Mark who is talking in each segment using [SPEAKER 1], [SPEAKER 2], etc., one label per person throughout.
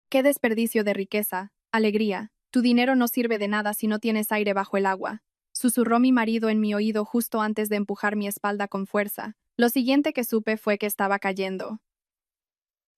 [SPEAKER 1] Qué desperdicio de riqueza, alegría. Tu dinero no sirve de nada si no tienes aire bajo el agua. Susurró mi marido en mi oído justo antes de empujar mi espalda con fuerza. Lo siguiente que supe fue que estaba cayendo.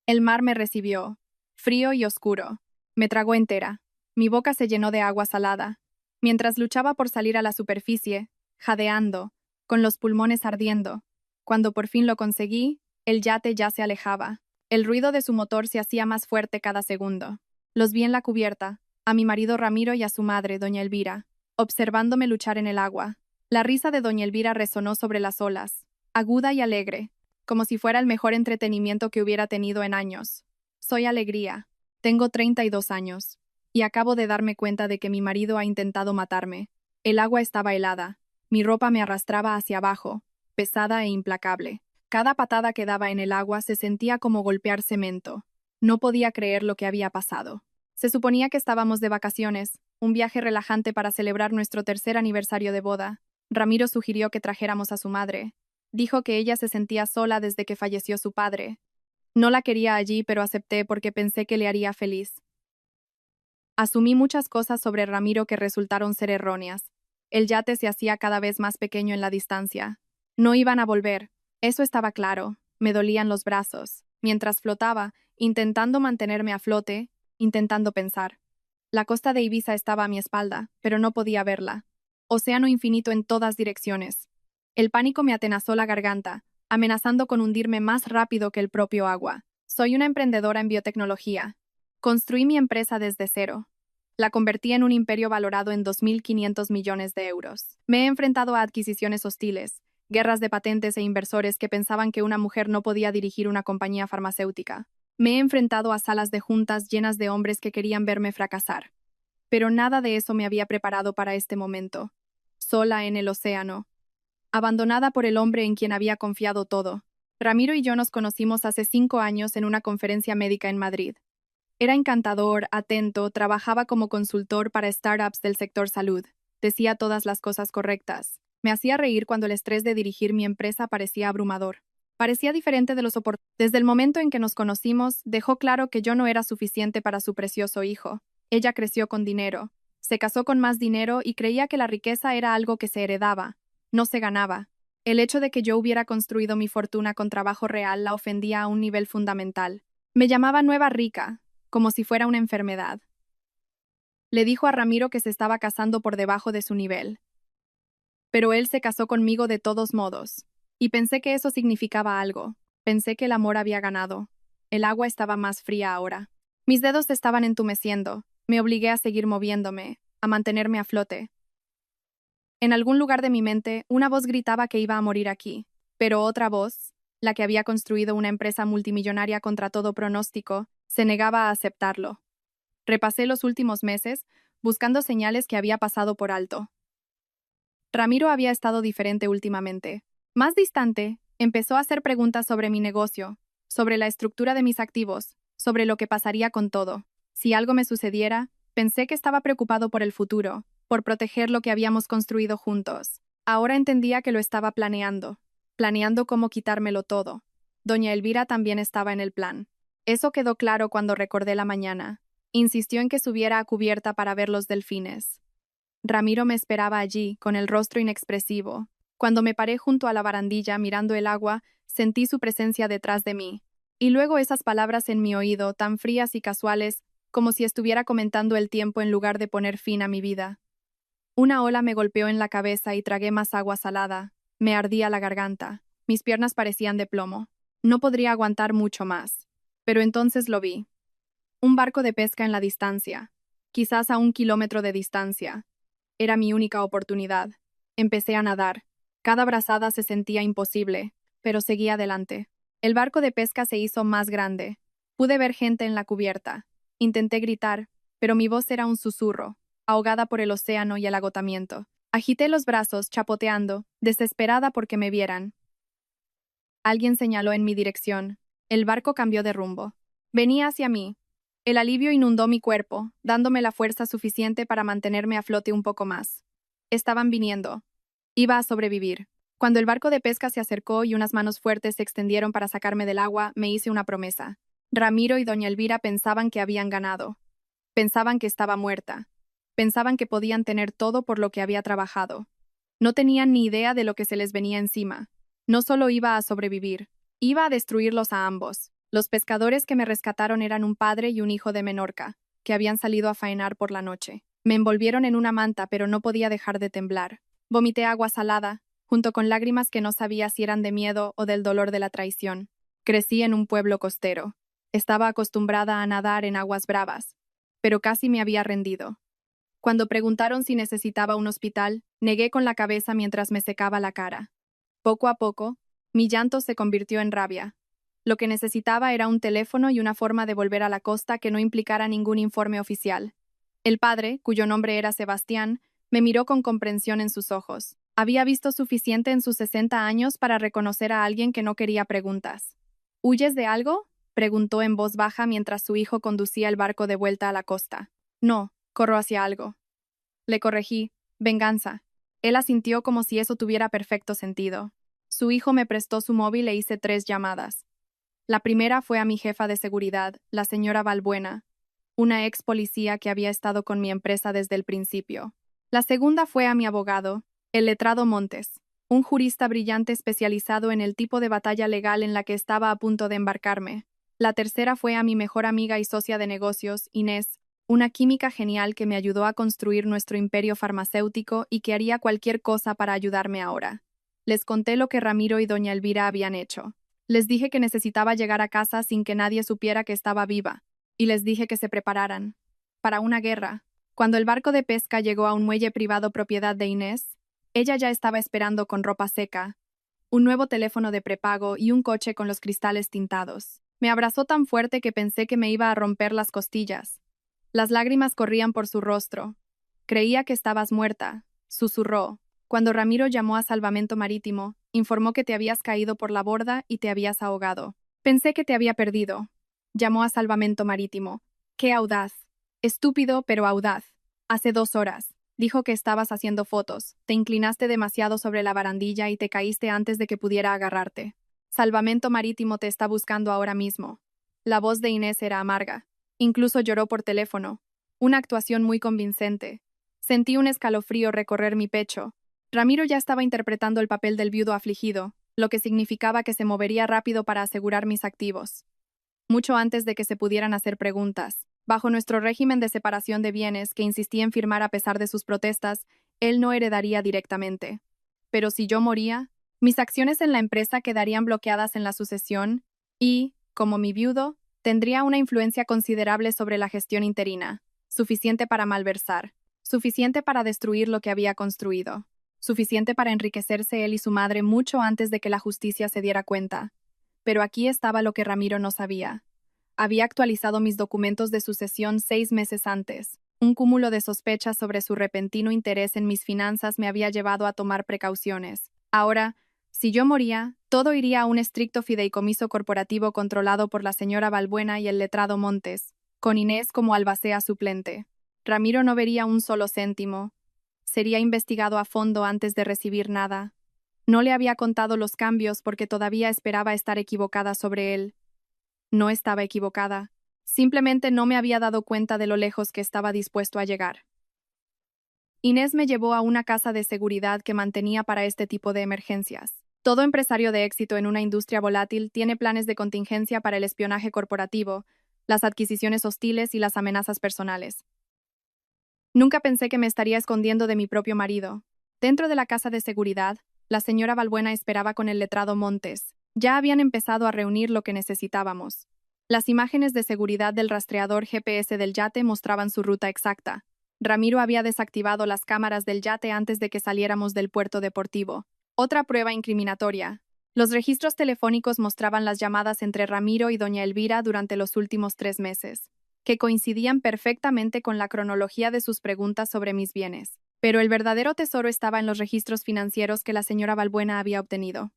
[SPEAKER 1] El mar me recibió, frío y oscuro. Me tragó entera. Mi boca se llenó de agua salada. Mientras luchaba por salir a la superficie, jadeando, con los pulmones ardiendo. Cuando por fin lo conseguí, el yate ya se alejaba. El ruido de su motor se hacía más fuerte cada segundo. Los vi en la cubierta, a mi marido Ramiro y a su madre, doña Elvira, observándome luchar en el agua. La risa de doña Elvira resonó sobre las olas, aguda y alegre, como si fuera el mejor entretenimiento que hubiera tenido en años. Soy Alegría. Tengo 32 años. Y acabo de darme cuenta de que mi marido ha intentado matarme. El agua estaba helada. Mi ropa me arrastraba hacia abajo, pesada e implacable. Cada patada que daba en el agua se sentía como golpear cemento. No podía creer lo que había pasado. Se suponía que estábamos de vacaciones, un viaje relajante para celebrar nuestro tercer aniversario de boda. Ramiro sugirió que trajéramos a su madre. Dijo que ella se sentía sola desde que falleció su padre. No la quería allí, pero acepté porque pensé que le haría feliz. Asumí muchas cosas sobre Ramiro que resultaron ser erróneas. El yate se hacía cada vez más pequeño en la distancia. No iban a volver, eso estaba claro. Me dolían los brazos. Mientras flotaba, intentando mantenerme a flote, intentando pensar. La costa de Ibiza estaba a mi espalda, pero no podía verla. Océano infinito en todas direcciones. El pánico me atenazó la garganta, amenazando con hundirme más rápido que el propio agua. Soy una emprendedora en biotecnología. Construí mi empresa desde cero. La convertí en un imperio valorado en 2.500 millones de euros. Me he enfrentado a adquisiciones hostiles, guerras de patentes e inversores que pensaban que una mujer no podía dirigir una compañía farmacéutica. Me he enfrentado a salas de juntas llenas de hombres que querían verme fracasar. Pero nada de eso me había preparado para este momento. Sola en el océano, abandonada por el hombre en quien había confiado todo. Ramiro y yo nos conocimos hace 5 años en una conferencia médica en Madrid. Era encantador, atento, trabajaba como consultor para startups del sector salud. Decía todas las cosas correctas. Me hacía reír cuando el estrés de dirigir mi empresa parecía abrumador. Parecía diferente de lo soportable. Desde el momento en que nos conocimos, dejó claro que yo no era suficiente para su precioso hijo. Ella creció con dinero. Se casó con más dinero y creía que la riqueza era algo que se heredaba, no se ganaba. El hecho de que yo hubiera construido mi fortuna con trabajo real la ofendía a un nivel fundamental. Me llamaba nueva rica, como si fuera una enfermedad. Le dijo a Ramiro que se estaba casando por debajo de su nivel. Pero él se casó conmigo de todos modos. Y pensé que eso significaba algo. Pensé que el amor había ganado. El agua estaba más fría ahora. Mis dedos se estaban entumeciendo. Me obligué a seguir moviéndome, a mantenerme a flote. En algún lugar de mi mente, una voz gritaba que iba a morir aquí. Pero otra voz, la que había construido una empresa multimillonaria contra todo pronóstico, se negaba a aceptarlo. Repasé los últimos meses, buscando señales que había pasado por alto. Ramiro había estado diferente últimamente. Más distante, empezó a hacer preguntas sobre mi negocio, sobre la estructura de mis activos, sobre lo que pasaría con todo. Si algo me sucediera, pensé que estaba preocupado por el futuro, por proteger lo que habíamos construido juntos. Ahora entendía que lo estaba planeando cómo quitármelo todo. Doña Elvira también estaba en el plan. Eso quedó claro cuando recordé la mañana. Insistió en que subiera a cubierta para ver los delfines. Ramiro me esperaba allí, con el rostro inexpresivo. Cuando me paré junto a la barandilla mirando el agua, sentí su presencia detrás de mí. Y luego esas palabras en mi oído, tan frías y casuales, como si estuviera comentando el tiempo en lugar de poner fin a mi vida. Una ola me golpeó en la cabeza y tragué más agua salada. Me ardía la garganta. Mis piernas parecían de plomo. No podría aguantar mucho más. Pero entonces lo vi. Un barco de pesca en la distancia. Quizás a 1 kilómetro de distancia. Era mi única oportunidad. Empecé a nadar. Cada brazada se sentía imposible, pero seguí adelante. El barco de pesca se hizo más grande. Pude ver gente en la cubierta. Intenté gritar, pero mi voz era un susurro, ahogada por el océano y el agotamiento. Agité los brazos, chapoteando, desesperada porque me vieran. Alguien señaló en mi dirección. El barco cambió de rumbo. Venía hacia mí. El alivio inundó mi cuerpo, dándome la fuerza suficiente para mantenerme a flote un poco más. Estaban viniendo. Iba a sobrevivir. Cuando el barco de pesca se acercó y unas manos fuertes se extendieron para sacarme del agua, me hice una promesa. Ramiro y doña Elvira pensaban que habían ganado. Pensaban que estaba muerta. Pensaban que podían tener todo por lo que había trabajado. No tenían ni idea de lo que se les venía encima. No solo iba a sobrevivir, iba a destruirlos a ambos. Los pescadores que me rescataron eran un padre y un hijo de Menorca, que habían salido a faenar por la noche. Me envolvieron en una manta, pero no podía dejar de temblar. Vomité agua salada, junto con lágrimas que no sabía si eran de miedo o del dolor de la traición. Crecí en un pueblo costero. Estaba acostumbrada a nadar en aguas bravas, pero casi me había rendido. Cuando preguntaron si necesitaba un hospital, negué con la cabeza mientras me secaba la cara. Poco a poco, mi llanto se convirtió en rabia. Lo que necesitaba era un teléfono y una forma de volver a la costa que no implicara ningún informe oficial. El padre, cuyo nombre era Sebastián, me miró con comprensión en sus ojos. Había visto suficiente en sus 60 años para reconocer a alguien que no quería preguntas. ¿Huyes de algo?, preguntó en voz baja mientras su hijo conducía el barco de vuelta a la costa. No, corro hacia algo. Le corregí. Venganza. Él asintió como si eso tuviera perfecto sentido. Su hijo me prestó su móvil e hice 3 llamadas. La primera fue a mi jefa de seguridad, la señora Balbuena, una ex policía que había estado con mi empresa desde el principio. La segunda fue a mi abogado, el letrado Montes, un jurista brillante especializado en el tipo de batalla legal en la que estaba a punto de embarcarme. La tercera fue a mi mejor amiga y socia de negocios, Inés, una química genial que me ayudó a construir nuestro imperio farmacéutico y que haría cualquier cosa para ayudarme ahora. Les conté lo que Ramiro y doña Elvira habían hecho. Les dije que necesitaba llegar a casa sin que nadie supiera que estaba viva, y les dije que se prepararan para una guerra. Cuando el barco de pesca llegó a un muelle privado propiedad de Inés, ella ya estaba esperando con ropa seca, un nuevo teléfono de prepago y un coche con los cristales tintados. Me abrazó tan fuerte que pensé que me iba a romper las costillas. Las lágrimas corrían por su rostro. Creía que estabas muerta, susurró. Cuando Ramiro llamó a Salvamento Marítimo, informó que te habías caído por la borda y te habías ahogado. Pensé que te había perdido. Llamó a Salvamento Marítimo. ¡Qué audaz! Estúpido, pero audaz. Hace 2 horas. Dijo que estabas haciendo fotos. Te inclinaste demasiado sobre la barandilla y te caíste antes de que pudiera agarrarte. Salvamento Marítimo te está buscando ahora mismo. La voz de Inés era amarga. Incluso lloró por teléfono. Una actuación muy convincente. Sentí un escalofrío recorrer mi pecho. Ramiro ya estaba interpretando el papel del viudo afligido, lo que significaba que se movería rápido para asegurar mis activos. Mucho antes de que se pudieran hacer preguntas. Bajo nuestro régimen de separación de bienes, que insistí en firmar a pesar de sus protestas, él no heredaría directamente. Pero si yo moría, mis acciones en la empresa quedarían bloqueadas en la sucesión y, como mi viudo, tendría una influencia considerable sobre la gestión interina, suficiente para malversar, suficiente para destruir lo que había construido, suficiente para enriquecerse él y su madre mucho antes de que la justicia se diera cuenta. Pero aquí estaba lo que Ramiro no sabía. Había actualizado mis documentos de sucesión 6 meses antes. Un cúmulo de sospechas sobre su repentino interés en mis finanzas me había llevado a tomar precauciones. Ahora, si yo moría, todo iría a un estricto fideicomiso corporativo controlado por la señora Balbuena y el letrado Montes, con Inés como albacea suplente. Ramiro no vería un solo céntimo. Sería investigado a fondo antes de recibir nada. No le había contado los cambios porque todavía esperaba estar equivocada sobre él. No estaba equivocada. Simplemente no me había dado cuenta de lo lejos que estaba dispuesto a llegar. Inés me llevó a una casa de seguridad que mantenía para este tipo de emergencias. Todo empresario de éxito en una industria volátil tiene planes de contingencia para el espionaje corporativo, las adquisiciones hostiles y las amenazas personales. Nunca pensé que me estaría escondiendo de mi propio marido. Dentro de la casa de seguridad, la señora Balbuena esperaba con el letrado Montes. Ya habían empezado a reunir lo que necesitábamos. Las imágenes de seguridad del rastreador GPS del yate mostraban su ruta exacta. Ramiro había desactivado las cámaras del yate antes de que saliéramos del puerto deportivo. Otra prueba incriminatoria. Los registros telefónicos mostraban las llamadas entre Ramiro y doña Elvira durante los últimos 3 meses, que coincidían perfectamente con la cronología de sus preguntas sobre mis bienes. Pero el verdadero tesoro estaba en los registros financieros que la señora Balbuena había obtenido.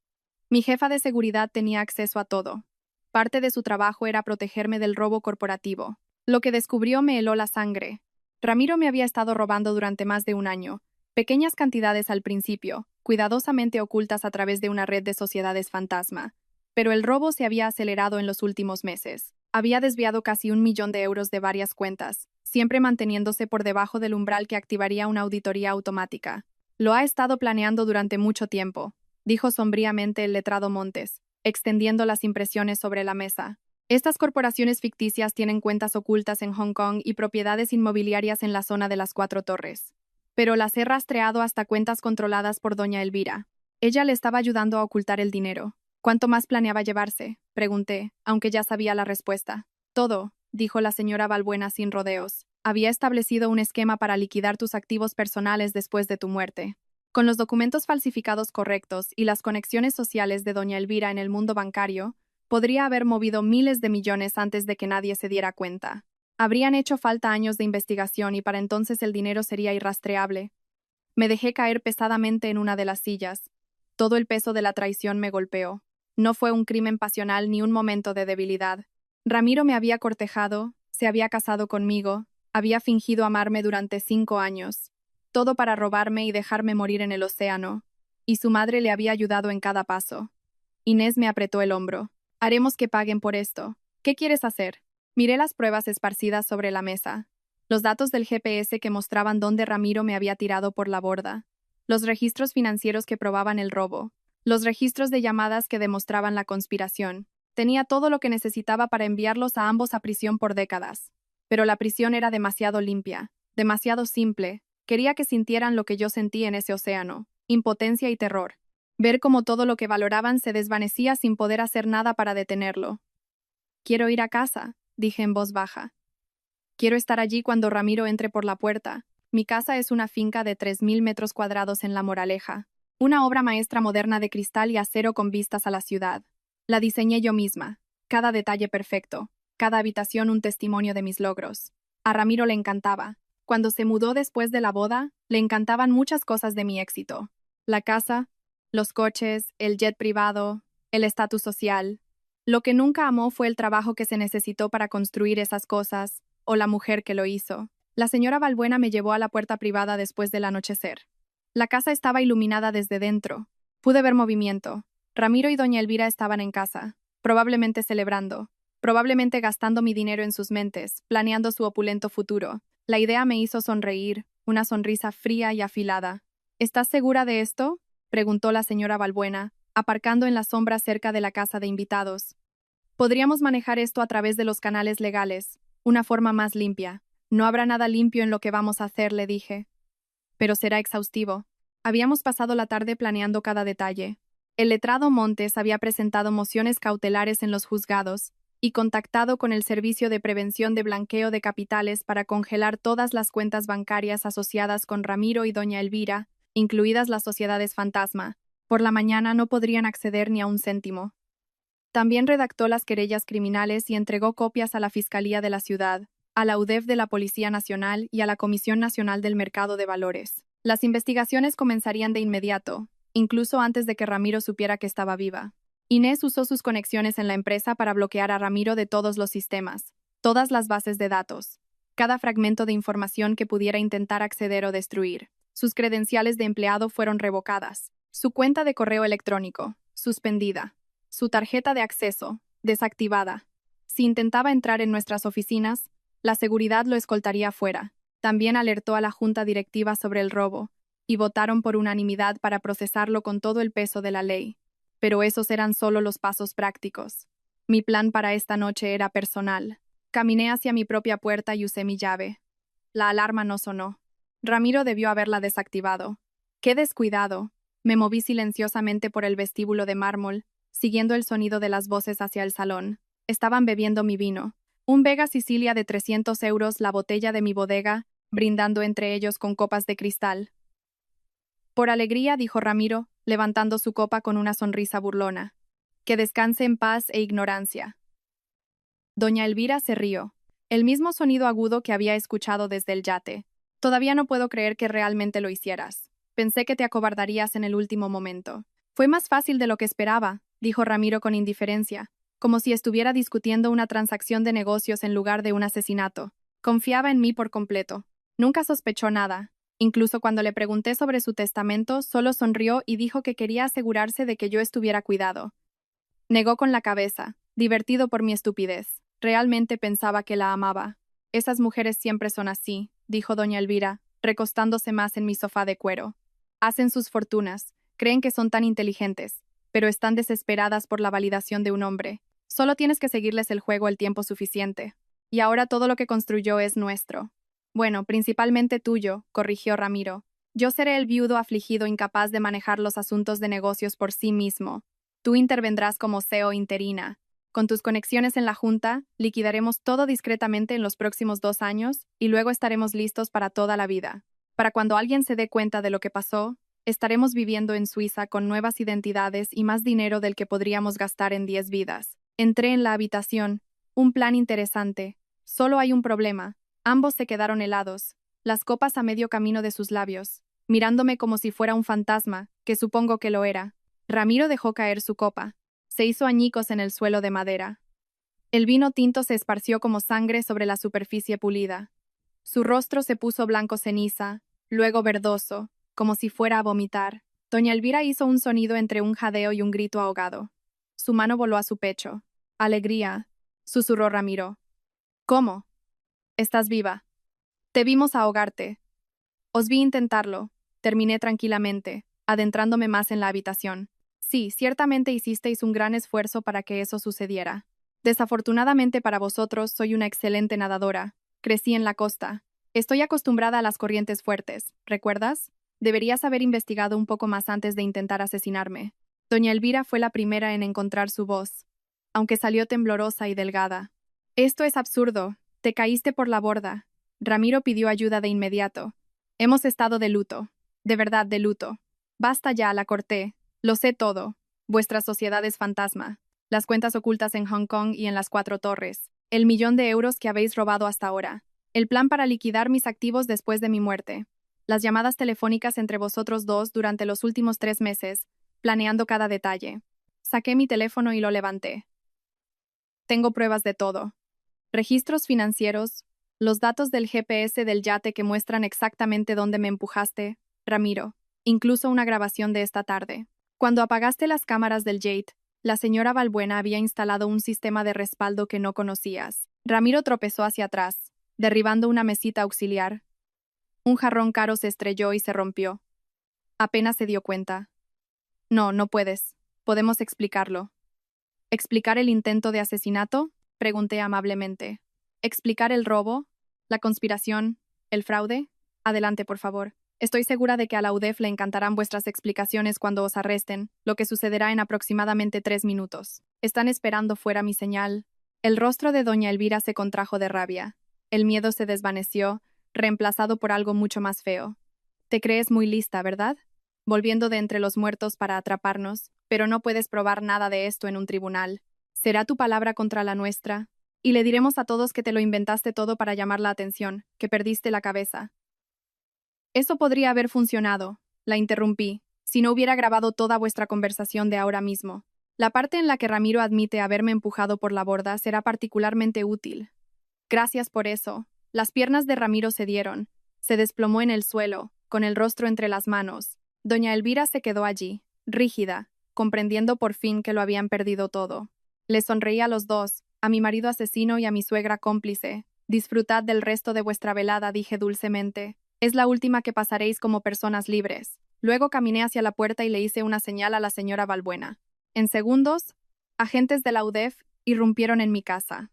[SPEAKER 1] Mi jefa de seguridad tenía acceso a todo. Parte de su trabajo era protegerme del robo corporativo. Lo que descubrió me heló la sangre. Ramiro me había estado robando durante más de 1 año, pequeñas cantidades al principio, cuidadosamente ocultas a través de una red de sociedades fantasma. Pero el robo se había acelerado en los últimos meses. Había desviado casi 1 millón de euros de varias cuentas, siempre manteniéndose por debajo del umbral que activaría una auditoría automática. Lo ha estado planeando durante mucho tiempo, dijo sombríamente el letrado Montes, extendiendo las impresiones sobre la mesa. Estas corporaciones ficticias tienen cuentas ocultas en Hong Kong y propiedades inmobiliarias en la zona de las Cuatro Torres. Pero las he rastreado hasta cuentas controladas por doña Elvira. Ella le estaba ayudando a ocultar el dinero. ¿Cuánto más planeaba llevarse?, pregunté, aunque ya sabía la respuesta. Todo, dijo la señora Balbuena sin rodeos. Había establecido un esquema para liquidar tus activos personales después de tu muerte. Con los documentos falsificados correctos y las conexiones sociales de doña Elvira en el mundo bancario, podría haber movido miles de millones antes de que nadie se diera cuenta. Habrían hecho falta años de investigación y para entonces el dinero sería irrastreable. Me dejé caer pesadamente en una de las sillas. Todo el peso de la traición me golpeó. No fue un crimen pasional ni un momento de debilidad. Ramiro me había cortejado, se había casado conmigo, había fingido amarme durante 5 años. Todo para robarme y dejarme morir en el océano. Y su madre le había ayudado en cada paso. Inés me apretó el hombro. Haremos que paguen por esto. ¿Qué quieres hacer? Miré las pruebas esparcidas sobre la mesa. Los datos del GPS que mostraban dónde Ramiro me había tirado por la borda. Los registros financieros que probaban el robo. Los registros de llamadas que demostraban la conspiración. Tenía todo lo que necesitaba para enviarlos a ambos a prisión por décadas. Pero la prisión era demasiado limpia, demasiado simple. Quería que sintieran lo que yo sentí en ese océano, impotencia y terror. Ver cómo todo lo que valoraban se desvanecía sin poder hacer nada para detenerlo. Quiero ir a casa, dije en voz baja. Quiero estar allí cuando Ramiro entre por la puerta. Mi casa es una finca de 3.000 metros cuadrados en La Moraleja. Una obra maestra moderna de cristal y acero con vistas a la ciudad. La diseñé yo misma. Cada detalle perfecto. Cada habitación un testimonio de mis logros. A Ramiro le encantaba. Cuando se mudó después de la boda, le encantaban muchas cosas de mi éxito. La casa, los coches, el jet privado, el estatus social. Lo que nunca amó fue el trabajo que se necesitó para construir esas cosas, o la mujer que lo hizo. La señora Balbuena me llevó a la puerta privada después del anochecer. La casa estaba iluminada desde dentro. Pude ver movimiento. Ramiro y doña Elvira estaban en casa, probablemente celebrando, probablemente gastando mi dinero en sus mentes, planeando su opulento futuro. La idea me hizo sonreír, una sonrisa fría y afilada. ¿Estás segura de esto?, preguntó la señora Balbuena, aparcando en la sombra cerca de la casa de invitados. Podríamos manejar esto a través de los canales legales, una forma más limpia. No habrá nada limpio en lo que vamos a hacer, le dije. Pero será exhaustivo. Habíamos pasado la tarde planeando cada detalle. El letrado Montes había presentado mociones cautelares en los juzgados y contactado con el Servicio de Prevención de Blanqueo de Capitales para congelar todas las cuentas bancarias asociadas con Ramiro y doña Elvira, incluidas las sociedades fantasma. Por la mañana no podrían acceder ni a un céntimo. También redactó las querellas criminales y entregó copias a la Fiscalía de la Ciudad, a la UDEF de la Policía Nacional y a la Comisión Nacional del Mercado de Valores. Las investigaciones comenzarían de inmediato, incluso antes de que Ramiro supiera que estaba viva. Inés usó sus conexiones en la empresa para bloquear a Ramiro de todos los sistemas, todas las bases de datos, cada fragmento de información que pudiera intentar acceder o destruir. Sus credenciales de empleado fueron revocadas, su cuenta de correo electrónico, suspendida, su tarjeta de acceso, desactivada. Si intentaba entrar en nuestras oficinas, la seguridad lo escoltaría afuera. También alertó a la junta directiva sobre el robo, y votaron por unanimidad para procesarlo con todo el peso de la ley. Pero esos eran solo los pasos prácticos. Mi plan para esta noche era personal. Caminé hacia mi propia puerta y usé mi llave. La alarma no sonó. Ramiro debió haberla desactivado. ¡Qué descuidado! Me moví silenciosamente por el vestíbulo de mármol, siguiendo el sonido de las voces hacia el salón. Estaban bebiendo mi vino. Un Vega Sicilia de 300 euros la botella de mi bodega, brindando entre ellos con copas de cristal. Por alegría, dijo Ramiro, levantando su copa con una sonrisa burlona. Que descanse en paz e ignorancia. Doña Elvira se rió. El mismo sonido agudo que había escuchado desde el yate. Todavía no puedo creer que realmente lo hicieras. Pensé que te acobardarías en el último momento. Fue más fácil de lo que esperaba, dijo Ramiro con indiferencia, como si estuviera discutiendo una transacción de negocios en lugar de un asesinato. Confiaba en mí por completo. Nunca sospechó nada. Incluso cuando le pregunté sobre su testamento, solo sonrió y dijo que quería asegurarse de que yo estuviera cuidado. Negó con la cabeza, divertido por mi estupidez. Realmente pensaba que la amaba. Esas mujeres siempre son así, dijo doña Elvira, recostándose más en mi sofá de cuero. Hacen sus fortunas, creen que son tan inteligentes, pero están desesperadas por la validación de un hombre. Solo tienes que seguirles el juego el tiempo suficiente. Y ahora todo lo que construyó es nuestro. Bueno, principalmente tuyo, corrigió Ramiro. Yo seré el viudo afligido incapaz de manejar los asuntos de negocios por sí mismo. Tú intervendrás como CEO interina. Con tus conexiones en la Junta, liquidaremos todo discretamente en los próximos 2 años y luego estaremos listos para toda la vida. Para cuando alguien se dé cuenta de lo que pasó, estaremos viviendo en Suiza con nuevas identidades y más dinero del que podríamos gastar en 10 vidas. Entré en la habitación. Un plan interesante. Solo hay un problema. Ambos se quedaron helados, las copas a medio camino de sus labios, mirándome como si fuera un fantasma, que supongo que lo era. Ramiro dejó caer su copa. Se hizo añicos en el suelo de madera. El vino tinto se esparció como sangre sobre la superficie pulida. Su rostro se puso blanco ceniza, luego verdoso, como si fuera a vomitar. Doña Elvira hizo un sonido entre un jadeo y un grito ahogado. Su mano voló a su pecho. Alegría, susurró Ramiro. ¿Cómo? Estás viva. Te vimos ahogarte. Os vi intentarlo. Terminé tranquilamente, adentrándome más en la habitación. Sí, ciertamente hicisteis un gran esfuerzo para que eso sucediera. Desafortunadamente para vosotros soy una excelente nadadora. Crecí en la costa. Estoy acostumbrada a las corrientes fuertes, ¿recuerdas? Deberías haber investigado un poco más antes de intentar asesinarme. Doña Elvira fue la primera en encontrar su voz, aunque salió temblorosa y delgada. Esto es absurdo. Te caíste por la borda. Ramiro pidió ayuda de inmediato. Hemos estado de luto. De verdad, de luto. Basta ya, la corté. Lo sé todo. Vuestra sociedad es fantasma. Las cuentas ocultas en Hong Kong y en las 4 Torres. El 1.000.000 de euros que habéis robado hasta ahora. El plan para liquidar mis activos después de mi muerte. Las llamadas telefónicas entre vosotros dos durante los últimos 3 meses, planeando cada detalle. Saqué mi teléfono y lo levanté. Tengo pruebas de todo. Registros financieros, los datos del GPS del yate que muestran exactamente dónde me empujaste, Ramiro, incluso una grabación de esta tarde. Cuando apagaste las cámaras del Jade, la señora Balbuena había instalado un sistema de respaldo que no conocías. Ramiro tropezó hacia atrás, derribando una mesita auxiliar. Un jarrón caro se estrelló y se rompió. Apenas se dio cuenta. No, no puedes. Podemos explicarlo. ¿Explicar el intento de asesinato? Pregunté amablemente. ¿Explicar el robo? ¿La conspiración? ¿El fraude? Adelante, por favor. Estoy segura de que a la UDEF le encantarán vuestras explicaciones cuando os arresten, lo que sucederá en aproximadamente 3 minutos. Están esperando fuera mi señal. El rostro de doña Elvira se contrajo de rabia. El miedo se desvaneció, reemplazado por algo mucho más feo. Te crees muy lista, ¿verdad? Volviendo de entre los muertos para atraparnos, pero no puedes probar nada de esto en un tribunal. Será tu palabra contra la nuestra, y le diremos a todos que te lo inventaste todo para llamar la atención, que perdiste la cabeza. Eso podría haber funcionado, la interrumpí, si no hubiera grabado toda vuestra conversación de ahora mismo. La parte en la que Ramiro admite haberme empujado por la borda será particularmente útil. Gracias por eso. Las piernas de Ramiro cedieron. Se desplomó en el suelo, con el rostro entre las manos. Doña Elvira se quedó allí, rígida, comprendiendo por fin que lo habían perdido todo. Les sonreí a los dos, a mi marido asesino y a mi suegra cómplice. Disfrutad del resto de vuestra velada, dije dulcemente. Es la última que pasaréis como personas libres. Luego caminé hacia la puerta y le hice una señal a la señora Balbuena. En segundos, agentes de la UDEF irrumpieron en mi casa.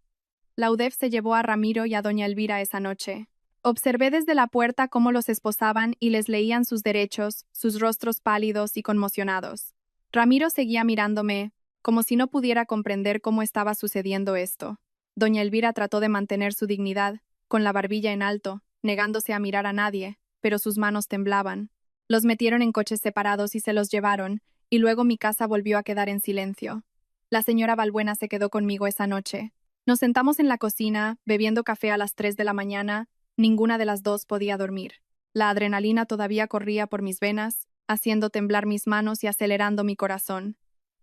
[SPEAKER 1] La UDEF se llevó a Ramiro y a doña Elvira esa noche. Observé desde la puerta cómo los esposaban y les leían sus derechos, sus rostros pálidos y conmocionados. Ramiro seguía mirándome, como si no pudiera comprender cómo estaba sucediendo esto. Doña Elvira trató de mantener su dignidad, con la barbilla en alto, negándose a mirar a nadie, pero sus manos temblaban. Los metieron en coches separados y se los llevaron, y luego mi casa volvió a quedar en silencio. La señora Balbuena se quedó conmigo esa noche. Nos sentamos en la cocina, bebiendo café a las 3 de la mañana. Ninguna de las dos podía dormir. La adrenalina todavía corría por mis venas, haciendo temblar mis manos y acelerando mi corazón.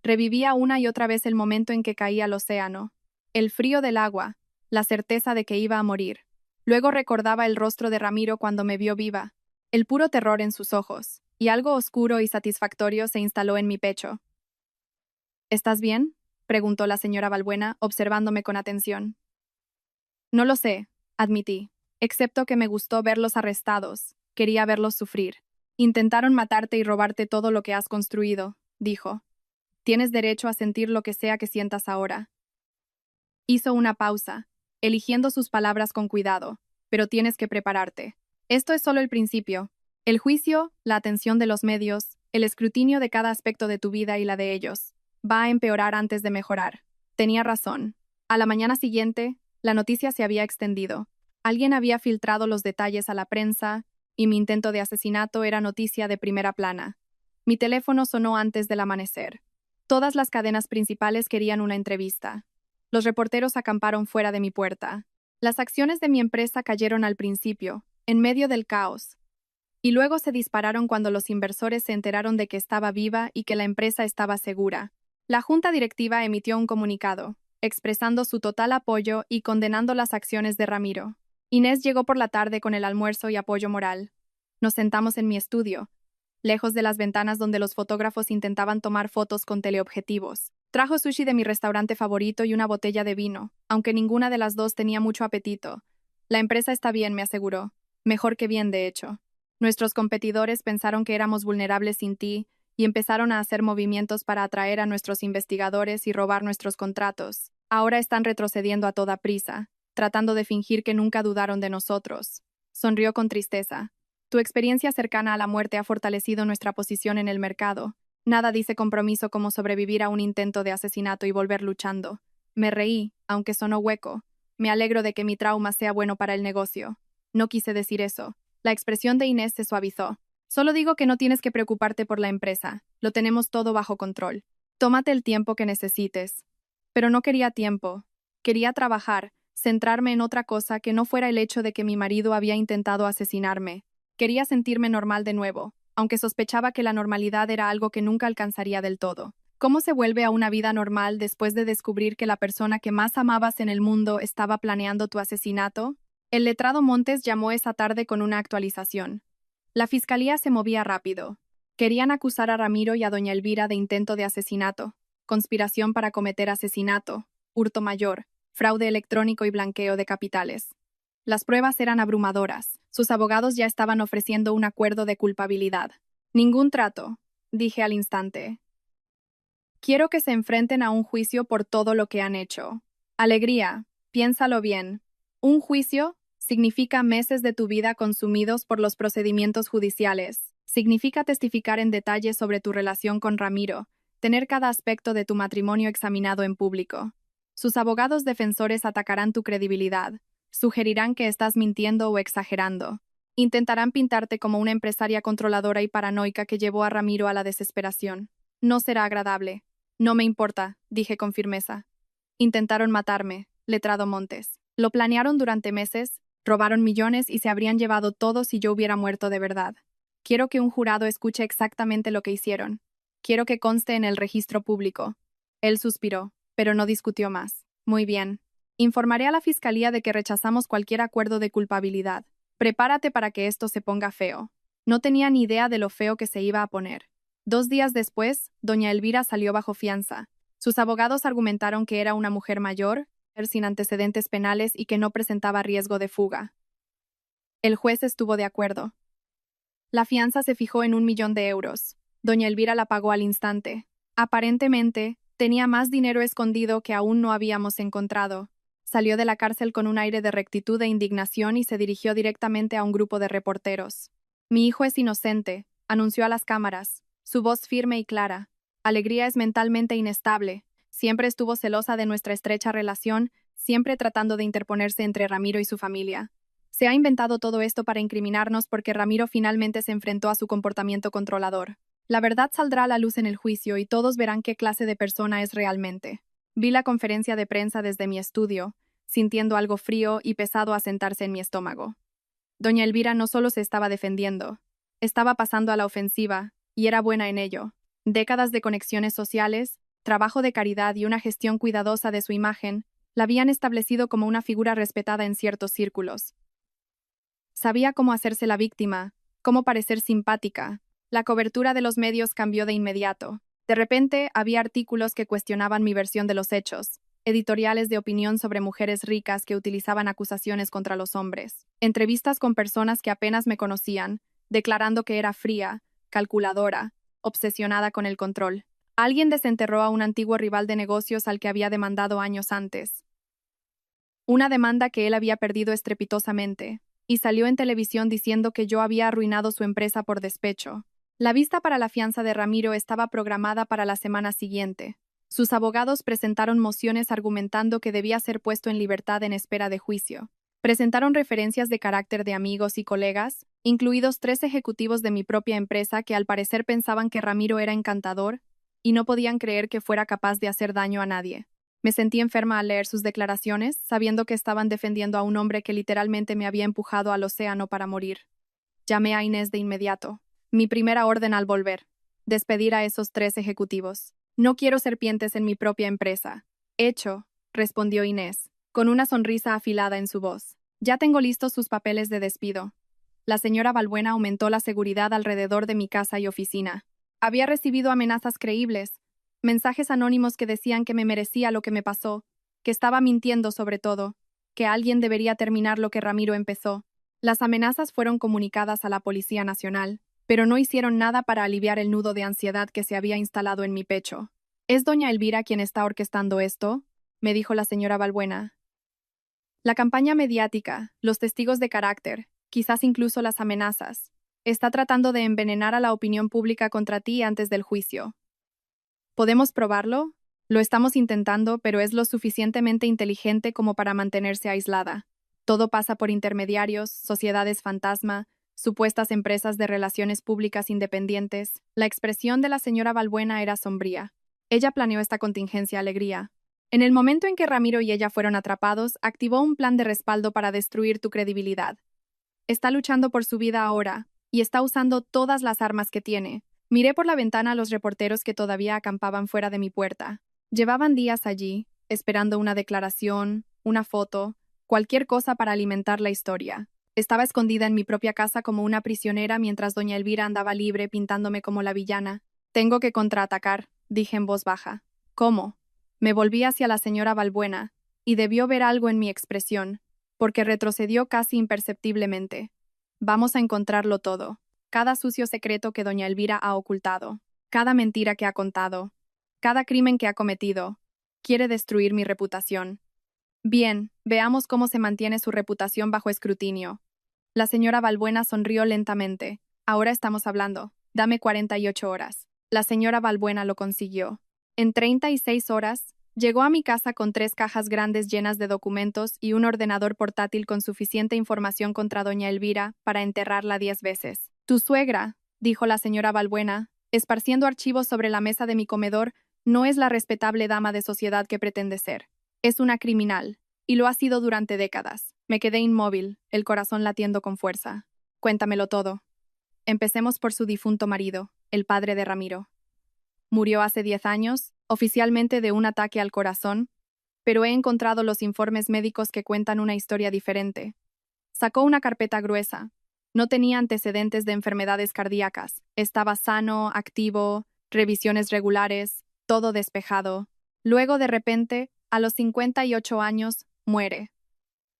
[SPEAKER 1] Revivía una y otra vez el momento en que caí al océano. El frío del agua, la certeza de que iba a morir. Luego recordaba el rostro de Ramiro cuando me vio viva, el puro terror en sus ojos, y algo oscuro y satisfactorio se instaló en mi pecho. ¿Estás bien?, preguntó la señora Balbuena, observándome con atención. No lo sé, admití. Excepto que me gustó verlos arrestados. Quería verlos sufrir. Intentaron matarte y robarte todo lo que has construido, dijo. Tienes derecho a sentir lo que sea que sientas ahora. Hizo una pausa, eligiendo sus palabras con cuidado, pero tienes que prepararte. Esto es solo el principio. El juicio, la atención de los medios, el escrutinio de cada aspecto de tu vida y la de ellos, va a empeorar antes de mejorar. Tenía razón. A la mañana siguiente, la noticia se había extendido. Alguien había filtrado los detalles a la prensa, y mi intento de asesinato era noticia de primera plana. Mi teléfono sonó antes del amanecer. Todas las cadenas principales querían una entrevista. Los reporteros acamparon fuera de mi puerta. Las acciones de mi empresa cayeron al principio, en medio del caos, y luego se dispararon cuando los inversores se enteraron de que estaba viva y que la empresa estaba segura. La junta directiva emitió un comunicado, expresando su total apoyo y condenando las acciones de Ramiro. Inés llegó por la tarde con el almuerzo y apoyo moral. Nos sentamos en mi estudio, lejos de las ventanas donde los fotógrafos intentaban tomar fotos con teleobjetivos. Trajo sushi de mi restaurante favorito y una botella de vino, aunque ninguna de las dos tenía mucho apetito. La empresa está bien, me aseguró. Mejor que bien, de hecho. Nuestros competidores pensaron que éramos vulnerables sin ti y empezaron a hacer movimientos para atraer a nuestros investigadores y robar nuestros contratos. Ahora están retrocediendo a toda prisa, tratando de fingir que nunca dudaron de nosotros. Sonrió con tristeza. Tu experiencia cercana a la muerte ha fortalecido nuestra posición en el mercado. Nada dice compromiso como sobrevivir a un intento de asesinato y volver luchando. Me reí, aunque sonó hueco. Me alegro de que mi trauma sea bueno para el negocio. No quise decir eso. La expresión de Inés se suavizó. Solo digo que no tienes que preocuparte por la empresa. Lo tenemos todo bajo control. Tómate el tiempo que necesites. Pero no quería tiempo. Quería trabajar, centrarme en otra cosa que no fuera el hecho de que mi marido había intentado asesinarme. Quería sentirme normal de nuevo, aunque sospechaba que la normalidad era algo que nunca alcanzaría del todo. ¿Cómo se vuelve a una vida normal después de descubrir que la persona que más amabas en el mundo estaba planeando tu asesinato? El letrado Montes llamó esa tarde con una actualización. La fiscalía se movía rápido. Querían acusar a Ramiro y a doña Elvira de intento de asesinato, conspiración para cometer asesinato, hurto mayor, fraude electrónico y blanqueo de capitales. Las pruebas eran abrumadoras. Sus abogados ya estaban ofreciendo un acuerdo de culpabilidad. Ningún trato, dije al instante. Quiero que se enfrenten a un juicio por todo lo que han hecho. Alegría, piénsalo bien. Un juicio significa meses de tu vida consumidos por los procedimientos judiciales. Significa testificar en detalle sobre tu relación con Ramiro, tener cada aspecto de tu matrimonio examinado en público. Sus abogados defensores atacarán tu credibilidad. Sugerirán que estás mintiendo o exagerando. Intentarán pintarte como una empresaria controladora y paranoica que llevó a Ramiro a la desesperación. No será agradable. No me importa, dije con firmeza. Intentaron matarme, letrado Montes. Lo planearon durante meses, robaron millones y se habrían llevado todo si yo hubiera muerto de verdad. Quiero que un jurado escuche exactamente lo que hicieron. Quiero que conste en el registro público. Él suspiró, pero no discutió más. Muy bien. Informaré a la fiscalía de que rechazamos cualquier acuerdo de culpabilidad. Prepárate para que esto se ponga feo. No tenía ni idea de lo feo que se iba a poner. 2 días después, doña Elvira salió bajo fianza. Sus abogados argumentaron que era una mujer mayor, sin antecedentes penales y que no presentaba riesgo de fuga. El juez estuvo de acuerdo. La fianza se fijó en 1.000.000 de euros. Doña Elvira la pagó al instante. Aparentemente, tenía más dinero escondido que aún no habíamos encontrado. Salió de la cárcel con un aire de rectitud e indignación y se dirigió directamente a un grupo de reporteros. Mi hijo es inocente, anunció a las cámaras, su voz firme y clara. Alegría es mentalmente inestable. Siempre estuvo celosa de nuestra estrecha relación, siempre tratando de interponerse entre Ramiro y su familia. Se ha inventado todo esto para incriminarnos porque Ramiro finalmente se enfrentó a su comportamiento controlador. La verdad saldrá a la luz en el juicio y todos verán qué clase de persona es realmente. Vi la conferencia de prensa desde mi estudio, sintiendo algo frío y pesado asentarse en mi estómago. Doña Elvira no solo se estaba defendiendo, estaba pasando a la ofensiva, y era buena en ello. Décadas de conexiones sociales, trabajo de caridad y una gestión cuidadosa de su imagen la habían establecido como una figura respetada en ciertos círculos. Sabía cómo hacerse la víctima, cómo parecer simpática. La cobertura de los medios cambió de inmediato. De repente, había artículos que cuestionaban mi versión de los hechos. editoriales de opinión sobre mujeres ricas que utilizaban acusaciones contra los hombres, entrevistas con personas que apenas me conocían, declarando que era fría, calculadora, obsesionada con el control. Alguien desenterró a un antiguo rival de negocios al que había demandado años antes. Una demanda que él había perdido estrepitosamente, y salió en televisión diciendo que yo había arruinado su empresa por despecho. La vista para la fianza de Ramiro estaba programada para la semana siguiente. Sus abogados presentaron mociones argumentando que debía ser puesto en libertad en espera de juicio. Presentaron referencias de carácter de amigos y colegas, incluidos 3 ejecutivos de mi propia empresa que al parecer pensaban que Ramiro era encantador y no podían creer que fuera capaz de hacer daño a nadie. Me sentí enferma al leer sus declaraciones, sabiendo que estaban defendiendo a un hombre que literalmente me había empujado al océano para morir. Llamé a Inés de inmediato. Mi primera orden al volver: despedir a esos 3 ejecutivos. No quiero serpientes en mi propia empresa. Hecho, respondió Inés, con una sonrisa afilada en su voz. Ya tengo listos sus papeles de despido. La señora Balbuena aumentó la seguridad alrededor de mi casa y oficina. Había recibido amenazas creíbles, mensajes anónimos que decían que me merecía lo que me pasó, que estaba mintiendo sobre todo, que alguien debería terminar lo que Ramiro empezó. Las amenazas fueron comunicadas a la Policía Nacional, pero no hicieron nada para aliviar el nudo de ansiedad que se había instalado en mi pecho. ¿Es doña Elvira quien está orquestando esto?, me dijo la señora Balbuena. La campaña mediática, los testigos de carácter, quizás incluso las amenazas. Está tratando de envenenar a la opinión pública contra ti antes del juicio. ¿Podemos probarlo? Lo estamos intentando, pero es lo suficientemente inteligente como para mantenerse aislada. Todo pasa por intermediarios, sociedades fantasma, supuestas empresas de relaciones públicas independientes. La expresión de la señora Balbuena era sombría. Ella planeó esta contingencia alegría. En el momento en que Ramiro y ella fueron atrapados, activó un plan de respaldo para destruir tu credibilidad. Está luchando por su vida ahora, y está usando todas las armas que tiene. Miré por la ventana a los reporteros que todavía acampaban fuera de mi puerta. Llevaban días allí, esperando una declaración, una foto, cualquier cosa para alimentar la historia. Estaba escondida en mi propia casa como una prisionera mientras doña Elvira andaba libre pintándome como la villana. Tengo que contraatacar, dije en voz baja. ¿Cómo? Me volví hacia la señora Balbuena, y debió ver algo en mi expresión, porque retrocedió casi imperceptiblemente. Vamos a encontrarlo todo. Cada sucio secreto que doña Elvira ha ocultado, cada mentira que ha contado, cada crimen que ha cometido. Quiere destruir mi reputación. Bien, veamos cómo se mantiene su reputación bajo escrutinio. La señora Balbuena sonrió lentamente. Ahora estamos hablando. Dame 48 horas. La señora Balbuena lo consiguió. En 36 horas, llegó a mi casa con 3 cajas grandes llenas de documentos y un ordenador portátil con suficiente información contra doña Elvira para enterrarla 10 veces. Tu suegra, dijo la señora Balbuena, esparciendo archivos sobre la mesa de mi comedor, no es la respetable dama de sociedad que pretende ser. Es una criminal, y lo ha sido durante décadas. Me quedé inmóvil, el corazón latiendo con fuerza. Cuéntamelo todo. Empecemos por su difunto marido, el padre de Ramiro. Murió hace 10 años, oficialmente de un ataque al corazón, pero he encontrado los informes médicos que cuentan una historia diferente. Sacó una carpeta gruesa. No tenía antecedentes de enfermedades cardíacas. Estaba sano, activo, revisiones regulares, todo despejado. Luego, de repente, a los 58 años, muere.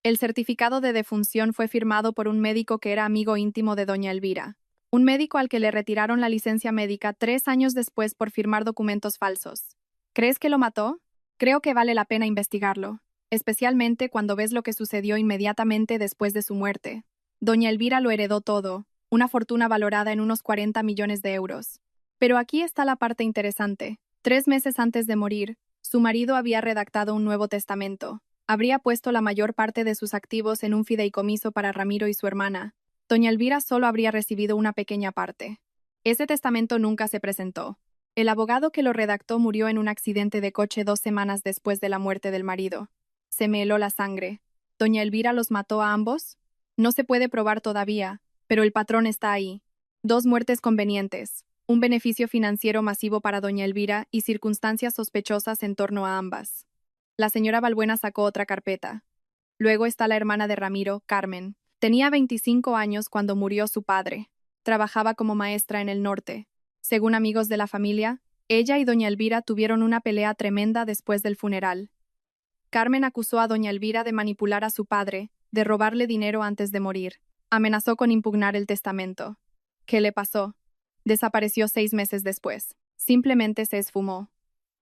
[SPEAKER 1] El certificado de defunción fue firmado por un médico que era amigo íntimo de doña Elvira. Un médico al que le retiraron la licencia médica 3 años después por firmar documentos falsos. ¿Crees que lo mató? Creo que vale la pena investigarlo, especialmente cuando ves lo que sucedió inmediatamente después de su muerte. Doña Elvira lo heredó todo, una fortuna valorada en unos 40 millones de euros. Pero aquí está la parte interesante. 3 meses antes de morir, su marido había redactado un nuevo testamento. Habría puesto la mayor parte de sus activos en un fideicomiso para Ramiro y su hermana. Doña Elvira solo habría recibido una pequeña parte. Ese testamento nunca se presentó. El abogado que lo redactó murió en un accidente de coche 2 semanas después de la muerte del marido. Se me heló la sangre. ¿Doña Elvira los mató a ambos? No se puede probar todavía, pero el patrón está ahí. 2 muertes convenientes, un beneficio financiero masivo para doña Elvira y circunstancias sospechosas en torno a ambas. La señora Balbuena sacó otra carpeta. Luego está la hermana de Ramiro, Carmen. Tenía 25 años cuando murió su padre. Trabajaba como maestra en el norte. Según amigos de la familia, ella y doña Elvira tuvieron una pelea tremenda después del funeral. Carmen acusó a doña Elvira de manipular a su padre, de robarle dinero antes de morir. Amenazó con impugnar el testamento. ¿Qué le pasó? Desapareció 6 meses después. Simplemente se esfumó.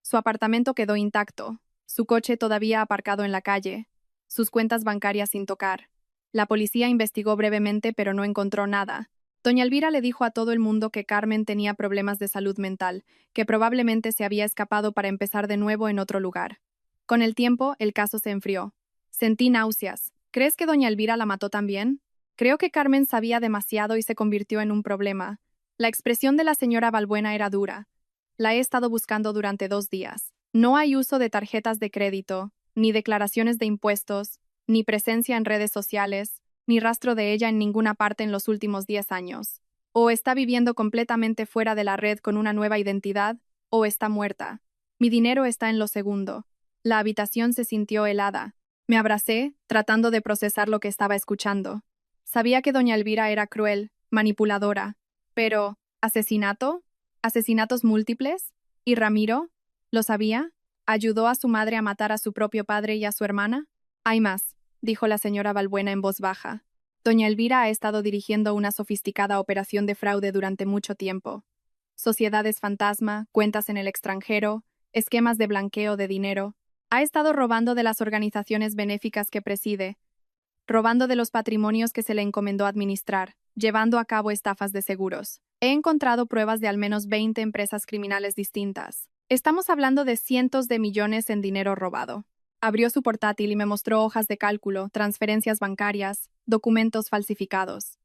[SPEAKER 1] Su apartamento quedó intacto, su coche todavía aparcado en la calle, sus cuentas bancarias sin tocar. La policía investigó brevemente, pero no encontró nada. Doña Elvira le dijo a todo el mundo que Carmen tenía problemas de salud mental, que probablemente se había escapado para empezar de nuevo en otro lugar. Con el tiempo, el caso se enfrió. Sentí náuseas. ¿Crees que doña Elvira la mató también? Creo que Carmen sabía demasiado y se convirtió en un problema. La expresión de la señora Balbuena era dura. La he estado buscando durante 2 días. No hay uso de tarjetas de crédito, ni declaraciones de impuestos, ni presencia en redes sociales, ni rastro de ella en ninguna parte en los últimos 10 años. O está viviendo completamente fuera de la red con una nueva identidad, o está muerta. Mi dinero está en lo segundo. La habitación se sintió helada. Me abracé, tratando de procesar lo que estaba escuchando. Sabía que doña Elvira era cruel, manipuladora. Pero, ¿asesinato? ¿Asesinatos múltiples? ¿Y Ramiro? ¿Lo sabía? ¿Ayudó a su madre a matar a su propio padre y a su hermana? Hay más, dijo la señora Balbuena en voz baja. Doña Elvira ha estado dirigiendo una sofisticada operación de fraude durante mucho tiempo. Sociedades fantasma, cuentas en el extranjero, esquemas de blanqueo de dinero. Ha estado robando de las organizaciones benéficas que preside, robando de los patrimonios que se le encomendó administrar, llevando a cabo estafas de seguros. He encontrado pruebas de al menos 20 empresas criminales distintas. Estamos hablando de cientos de millones en dinero robado. Abrió su portátil y me mostró hojas de cálculo, transferencias bancarias, documentos falsificados.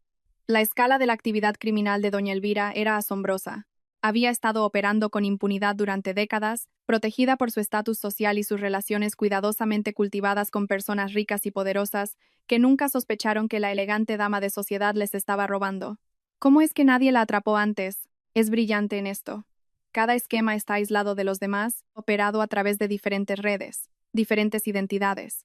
[SPEAKER 1] La escala de la actividad criminal de doña Elvira era asombrosa. Había estado operando con impunidad durante décadas, protegida por su estatus social y sus relaciones cuidadosamente cultivadas con personas ricas y poderosas, que nunca sospecharon que la elegante dama de sociedad les estaba robando. ¿Cómo es que nadie la atrapó antes? Es brillante en esto. Cada esquema está aislado de los demás, operado a través de diferentes redes, diferentes identidades.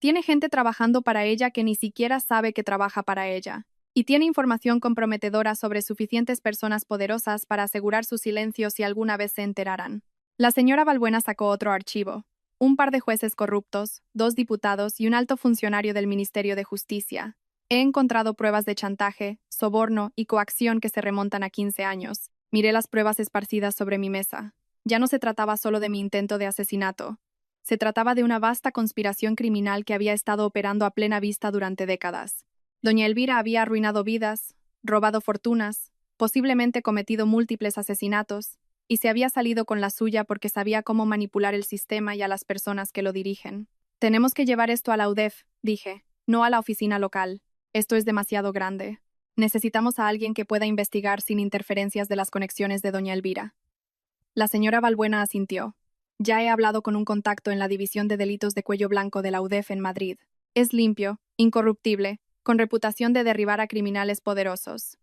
[SPEAKER 1] Tiene gente trabajando para ella que ni siquiera sabe que trabaja para ella. Y tiene información comprometedora sobre suficientes personas poderosas para asegurar su silencio si alguna vez se enteraran. La señora Balbuena sacó otro archivo. Un par de jueces corruptos, 2 diputados y un alto funcionario del Ministerio de Justicia. He encontrado pruebas de chantaje, soborno y coacción que se remontan a 15 años. Miré las pruebas esparcidas sobre mi mesa. Ya no se trataba solo de mi intento de asesinato. Se trataba de una vasta conspiración criminal que había estado operando a plena vista durante décadas. Doña Elvira había arruinado vidas, robado fortunas, posiblemente cometido múltiples asesinatos, y se había salido con la suya porque sabía cómo manipular el sistema y a las personas que lo dirigen. Tenemos que llevar esto a la UDEF, dije, no a la oficina local. Esto es demasiado grande. Necesitamos a alguien que pueda investigar sin interferencias de las conexiones de doña Elvira. La señora Balbuena asintió. Ya he hablado con un contacto en la División de Delitos de Cuello Blanco de la UDEF en Madrid. Es limpio, incorruptible, con reputación de derribar a criminales poderosos.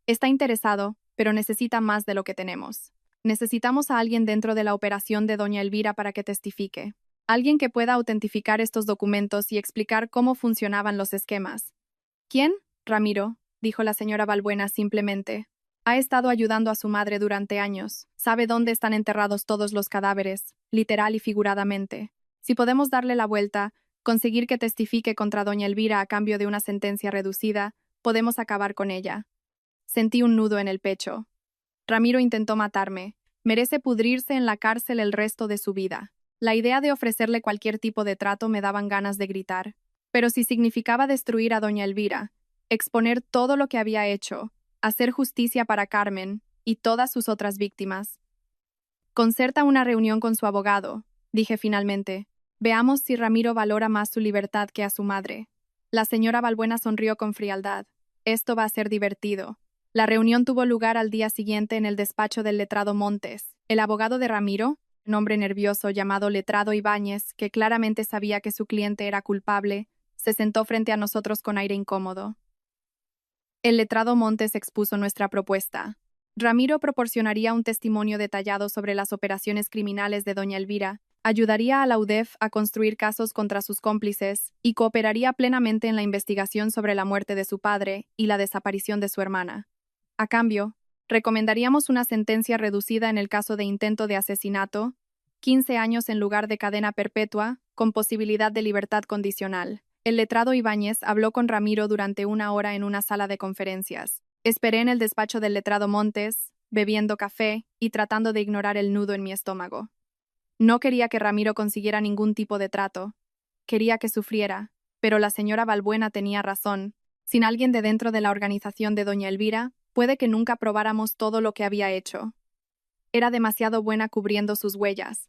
[SPEAKER 1] Está interesado, pero necesita más de lo que tenemos. Necesitamos a alguien dentro de la operación de doña Elvira para que testifique. Alguien que pueda autentificar estos documentos y explicar cómo funcionaban los esquemas. ¿Quién? Ramiro, dijo la señora Balbuena simplemente. Ha estado ayudando a su madre durante años. Sabe dónde están enterrados todos los cadáveres, literal y figuradamente. Si podemos darle la vuelta, conseguir que testifique contra doña Elvira a cambio de una sentencia reducida, podemos acabar con ella. Sentí un nudo en el pecho. Ramiro intentó matarme. Merece pudrirse en la cárcel el resto de su vida. La idea de ofrecerle cualquier tipo de trato me daban ganas de gritar. Pero si significaba destruir a doña Elvira, exponer todo lo que había hecho, hacer justicia para Carmen y todas sus otras víctimas. Concerta una reunión con su abogado, dije finalmente. Veamos si Ramiro valora más su libertad que a su madre. La señora Balbuena sonrió con frialdad. Esto va a ser divertido. La reunión tuvo lugar al día siguiente en el despacho del letrado Montes. El abogado de Ramiro, un hombre nervioso llamado letrado Ibáñez, que claramente sabía que su cliente era culpable, se sentó frente a nosotros con aire incómodo. El letrado Montes expuso nuestra propuesta. Ramiro proporcionaría un testimonio detallado sobre las operaciones criminales de doña Elvira, ayudaría a la UDEF a construir casos contra sus cómplices y cooperaría plenamente en la investigación sobre la muerte de su padre y la desaparición de su hermana. A cambio, recomendaríamos una sentencia reducida en el caso de intento de asesinato, 15 años en lugar de cadena perpetua, con posibilidad de libertad condicional. El letrado Ibáñez habló con Ramiro durante 1 hora en una sala de conferencias. Esperé en el despacho del letrado Montes, bebiendo café y tratando de ignorar el nudo en mi estómago. No quería que Ramiro consiguiera ningún tipo de trato. Quería que sufriera, pero la señora Balbuena tenía razón. Sin alguien de dentro de la organización de doña Elvira, puede que nunca probáramos todo lo que había hecho. Era demasiado buena cubriendo sus huellas.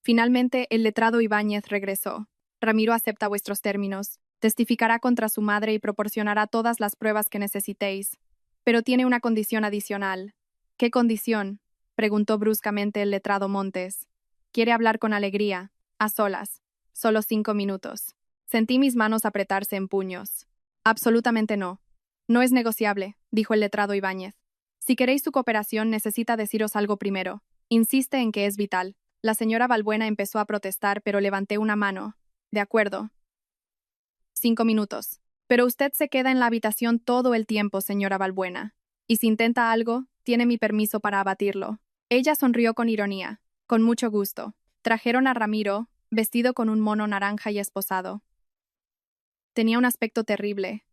[SPEAKER 1] Finalmente, el letrado Ibáñez regresó. Ramiro acepta vuestros términos, testificará contra su madre y proporcionará todas las pruebas que necesitéis. Pero tiene una condición adicional. ¿Qué condición?, preguntó bruscamente el letrado Montes. Quiere hablar con Alegría, a solas. Solo 5 minutos. Sentí mis manos apretarse en puños. Absolutamente no. No es negociable, dijo el letrado Ibáñez. Si queréis su cooperación, necesita deciros algo primero. Insiste en que es vital. La señora Balbuena empezó a protestar, pero levanté una mano. De acuerdo. 5 minutos. Pero usted se queda en la habitación todo el tiempo, señora Balbuena. Y si intenta algo, tiene mi permiso para abatirlo. Ella sonrió con ironía. Con mucho gusto. Trajeron a Ramiro, vestido con un mono naranja y esposado. Tenía un aspecto terrible.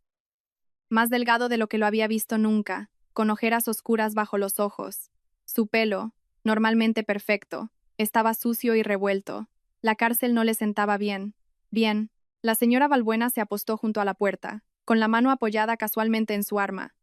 [SPEAKER 1] Más delgado de lo que lo había visto nunca, con ojeras oscuras bajo los ojos. Su pelo, normalmente perfecto, estaba sucio y revuelto. La cárcel no le sentaba bien. Bien. La señora Balbuena se apostó junto a la puerta, con la mano apoyada casualmente en su arma.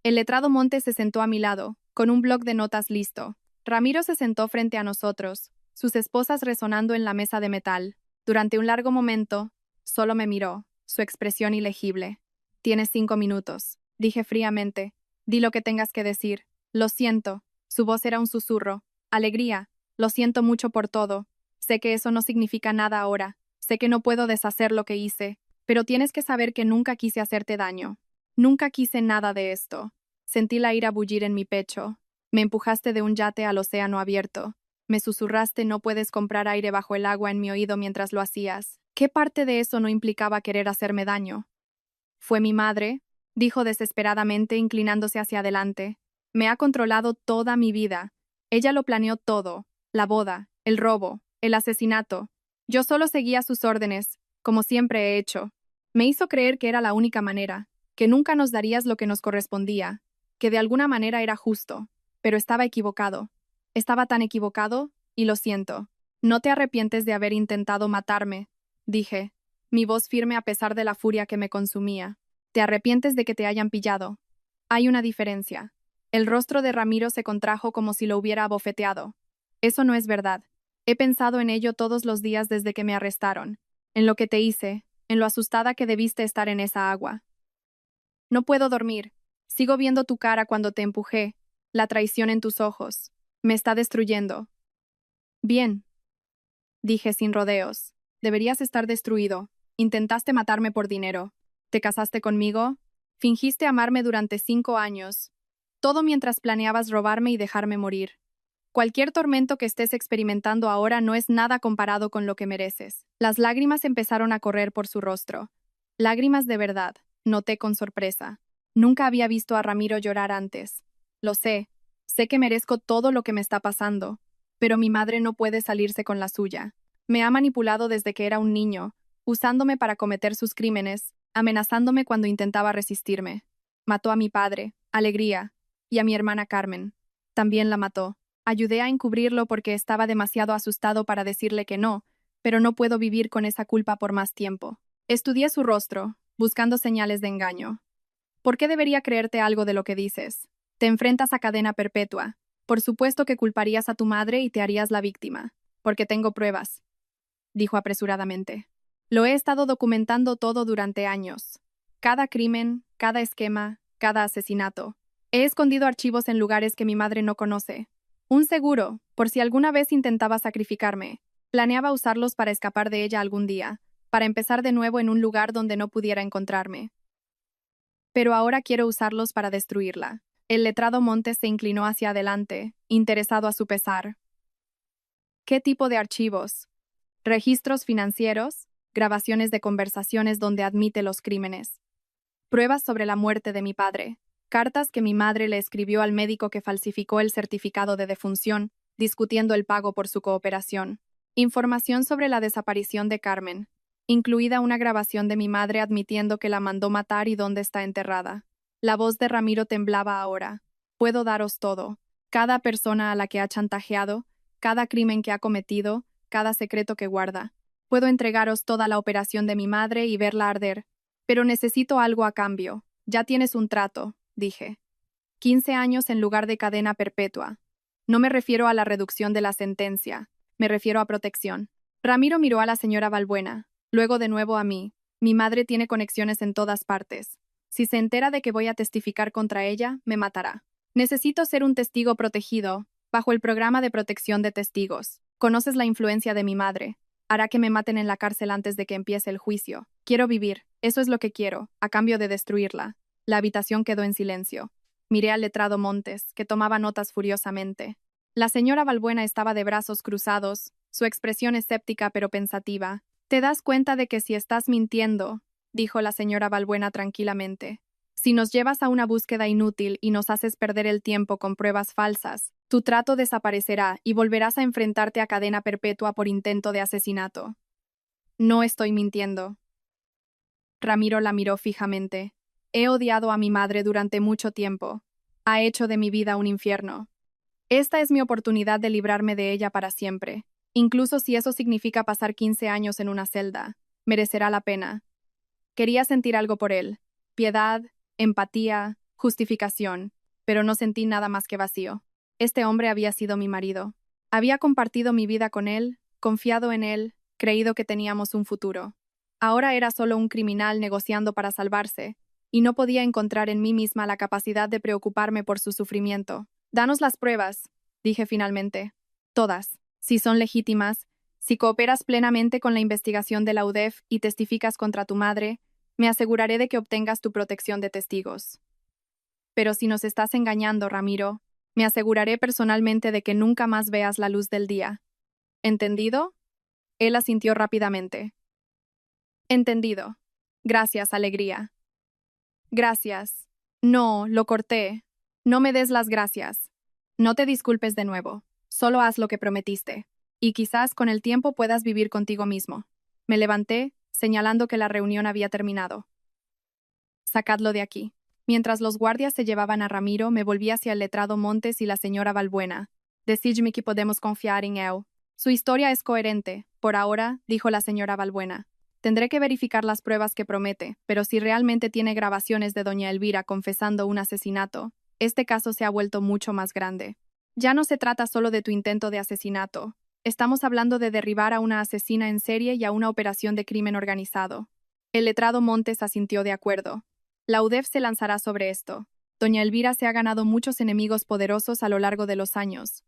[SPEAKER 1] El letrado Montes se sentó a mi lado, con un bloc de notas listo. Ramiro se sentó frente a nosotros, sus esposas resonando en la mesa de metal. Durante un largo momento, solo me miró, su expresión ilegible. Tienes 5 minutos, dije fríamente. Di lo que tengas que decir. Lo siento. Su voz era un susurro. Alegría. Lo siento mucho por todo. Sé que eso no significa nada ahora. Sé que no puedo deshacer lo que hice, pero tienes que saber que nunca quise hacerte daño. Nunca quise nada de esto. Sentí la ira bullir en mi pecho. Me empujaste de un yate al océano abierto. Me susurraste no puedes comprar aire bajo el agua en mi oído mientras lo hacías. ¿Qué parte de eso no implicaba querer hacerme daño? Fue mi madre, dijo desesperadamente inclinándose hacia adelante. Me ha controlado toda mi vida. Ella lo planeó todo. La boda, el robo, el asesinato. Yo solo seguía sus órdenes, como siempre he hecho. Me hizo creer que era la única manera, que nunca nos darías lo que nos correspondía, que de alguna manera era justo. Pero estaba equivocado. Estaba tan equivocado, y lo siento. No te arrepientes de haber intentado matarme, dije, mi voz firme a pesar de la furia que me consumía. Te arrepientes de que te hayan pillado. Hay una diferencia. El rostro de Ramiro se contrajo como si lo hubiera abofeteado. Eso no es verdad. He pensado en ello todos los días desde que me arrestaron, en lo que te hice, en lo asustada que debiste estar en esa agua. No puedo dormir. Sigo viendo tu cara cuando te empujé, la traición en tus ojos. Me está destruyendo. Bien, dije sin rodeos. Deberías estar destruido. Intentaste matarme por dinero. ¿Te casaste conmigo? Fingiste amarme durante 5 años. Todo mientras planeabas robarme y dejarme morir. Cualquier tormento que estés experimentando ahora no es nada comparado con lo que mereces. Las lágrimas empezaron a correr por su rostro. Lágrimas de verdad, noté con sorpresa. Nunca había visto a Ramiro llorar antes. Lo sé. Sé que merezco todo lo que me está pasando. Pero mi madre no puede salirse con la suya. Me ha manipulado desde que era un niño, usándome para cometer sus crímenes, amenazándome cuando intentaba resistirme. Mató a mi padre, Alegría, y a mi hermana Carmen. También la mató. Ayudé a encubrirlo porque estaba demasiado asustado para decirle que no, pero no puedo vivir con esa culpa por más tiempo. Estudié su rostro, buscando señales de engaño. ¿Por qué debería creerte algo de lo que dices? Te enfrentas a cadena perpetua. Por supuesto que culparías a tu madre y te harías la víctima, porque tengo pruebas, dijo apresuradamente. Lo he estado documentando todo durante años. Cada crimen, cada esquema, cada asesinato. He escondido archivos en lugares que mi madre no conoce. Un seguro, por si alguna vez intentaba sacrificarme. Planeaba usarlos para escapar de ella algún día, para empezar de nuevo en un lugar donde no pudiera encontrarme. Pero ahora quiero usarlos para destruirla. El letrado Montes se inclinó hacia adelante, interesado a su pesar. ¿Qué tipo de archivos? ¿Registros financieros? ¿Grabaciones de conversaciones donde admite los crímenes? Pruebas sobre la muerte de mi padre. Cartas que mi madre le escribió al médico que falsificó el certificado de defunción, discutiendo el pago por su cooperación. Información sobre la desaparición de Carmen, incluida una grabación de mi madre admitiendo que la mandó matar y dónde está enterrada. La voz de Ramiro temblaba ahora. Puedo daros todo. Cada persona a la que ha chantajeado, cada crimen que ha cometido, cada secreto que guarda. Puedo entregaros toda la operación de mi madre y verla arder. Pero necesito algo a cambio. Ya tienes un trato, dije. 15 años en lugar de cadena perpetua. No me refiero a la reducción de la sentencia, me refiero a protección. Ramiro miró a la señora Valbuena, luego de nuevo a mí. Mi madre tiene conexiones en todas partes. Si se entera de que voy a testificar contra ella, me matará. Necesito ser un testigo protegido, bajo el programa de protección de testigos. Conoces la influencia de mi madre. Hará que me maten en la cárcel antes de que empiece el juicio. Quiero vivir, eso es lo que quiero, a cambio de destruirla. La habitación quedó en silencio. Miré al letrado Montes, que tomaba notas furiosamente. La señora Valbuena estaba de brazos cruzados, su expresión escéptica pero pensativa. «Te das cuenta de que si estás mintiendo», dijo la señora Valbuena tranquilamente. «Si nos llevas a una búsqueda inútil y nos haces perder el tiempo con pruebas falsas, tu trato desaparecerá y volverás a enfrentarte a cadena perpetua por intento de asesinato». «No estoy mintiendo». Ramiro la miró fijamente. «He odiado a mi madre durante mucho tiempo. Ha hecho de mi vida un infierno. Esta es mi oportunidad de librarme de ella para siempre. Incluso si eso significa pasar 15 años en una celda, merecerá la pena». Quería sentir algo por él. Piedad, empatía, justificación, pero no sentí nada más que vacío. Este hombre había sido mi marido. Había compartido mi vida con él, confiado en él, creído que teníamos un futuro. Ahora era solo un criminal negociando para salvarse, y no podía encontrar en mí misma la capacidad de preocuparme por su sufrimiento. «Danos las pruebas», dije finalmente. «Todas. Si son legítimas, si cooperas plenamente con la investigación de la UDEF y testificas contra tu madre, me aseguraré de que obtengas tu protección de testigos. Pero si nos estás engañando, Ramiro, me aseguraré personalmente de que nunca más veas la luz del día. ¿Entendido?» Él asintió rápidamente. «Entendido. Gracias, Alegría». «Gracias». «No, lo corté. No me des las gracias. No te disculpes de nuevo. Solo haz lo que prometiste. Y quizás con el tiempo puedas vivir contigo mismo». Me levanté, señalando que la reunión había terminado. «Sacadlo de aquí». Mientras los guardias se llevaban a Ramiro, me volví hacia el letrado Montes y la señora Valbuena. «Decidme que podemos confiar en él. Su historia es coherente, por ahora», dijo la señora Valbuena. «Tendré que verificar las pruebas que promete, pero si realmente tiene grabaciones de doña Elvira confesando un asesinato, este caso se ha vuelto mucho más grande. Ya no se trata solo de tu intento de asesinato. Estamos hablando de derribar a una asesina en serie y a una operación de crimen organizado». El letrado Montes asintió de acuerdo. «La UDEF se lanzará sobre esto. Doña Elvira se ha ganado muchos enemigos poderosos a lo largo de los años.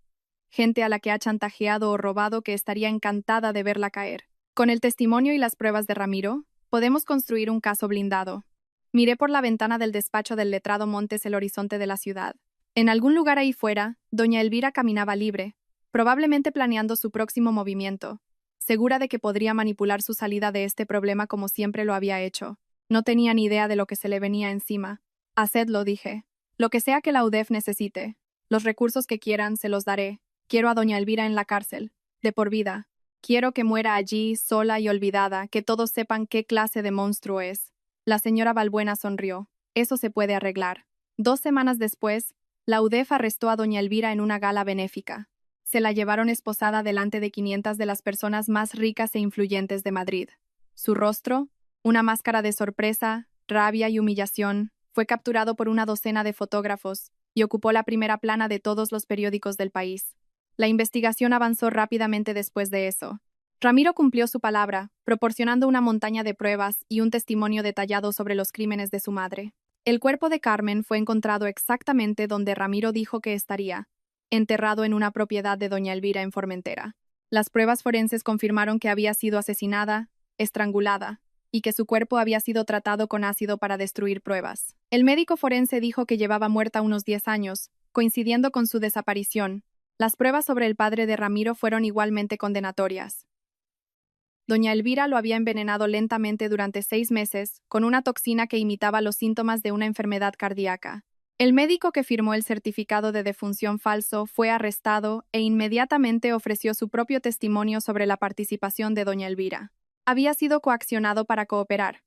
[SPEAKER 1] Gente a la que ha chantajeado o robado que estaría encantada de verla caer. Con el testimonio y las pruebas de Ramiro, podemos construir un caso blindado». Miré por la ventana del despacho del letrado Montes el horizonte de la ciudad. En algún lugar ahí fuera, doña Elvira caminaba libre, probablemente planeando su próximo movimiento, segura de que podría manipular su salida de este problema como siempre lo había hecho. No tenía ni idea de lo que se le venía encima. «Hacedlo», dije. «Lo que sea que la UDEF necesite. Los recursos que quieran, se los daré. Quiero a doña Elvira en la cárcel, de por vida. Quiero que muera allí, sola y olvidada, que todos sepan qué clase de monstruo es». La señora Valbuena sonrió. «Eso se puede arreglar». 2 semanas después, la UDEF arrestó a doña Elvira en una gala benéfica. Se la llevaron esposada delante de 500 de las personas más ricas e influyentes de Madrid. Su rostro, una máscara de sorpresa, rabia y humillación, fue capturado por una docena de fotógrafos y ocupó la primera plana de todos los periódicos del país. La investigación avanzó rápidamente después de eso. Ramiro cumplió su palabra, proporcionando una montaña de pruebas y un testimonio detallado sobre los crímenes de su madre. El cuerpo de Carmen fue encontrado exactamente donde Ramiro dijo que estaría, enterrado en una propiedad de doña Elvira en Formentera. Las pruebas forenses confirmaron que había sido asesinada, estrangulada, y que su cuerpo había sido tratado con ácido para destruir pruebas. El médico forense dijo que llevaba muerta unos 10 años, coincidiendo con su desaparición. Las pruebas sobre el padre de Ramiro fueron igualmente condenatorias. Doña Elvira lo había envenenado lentamente durante 6 meses con una toxina que imitaba los síntomas de una enfermedad cardíaca. El médico que firmó el certificado de defunción falso fue arrestado e inmediatamente ofreció su propio testimonio sobre la participación de doña Elvira. Había sido coaccionado para cooperar.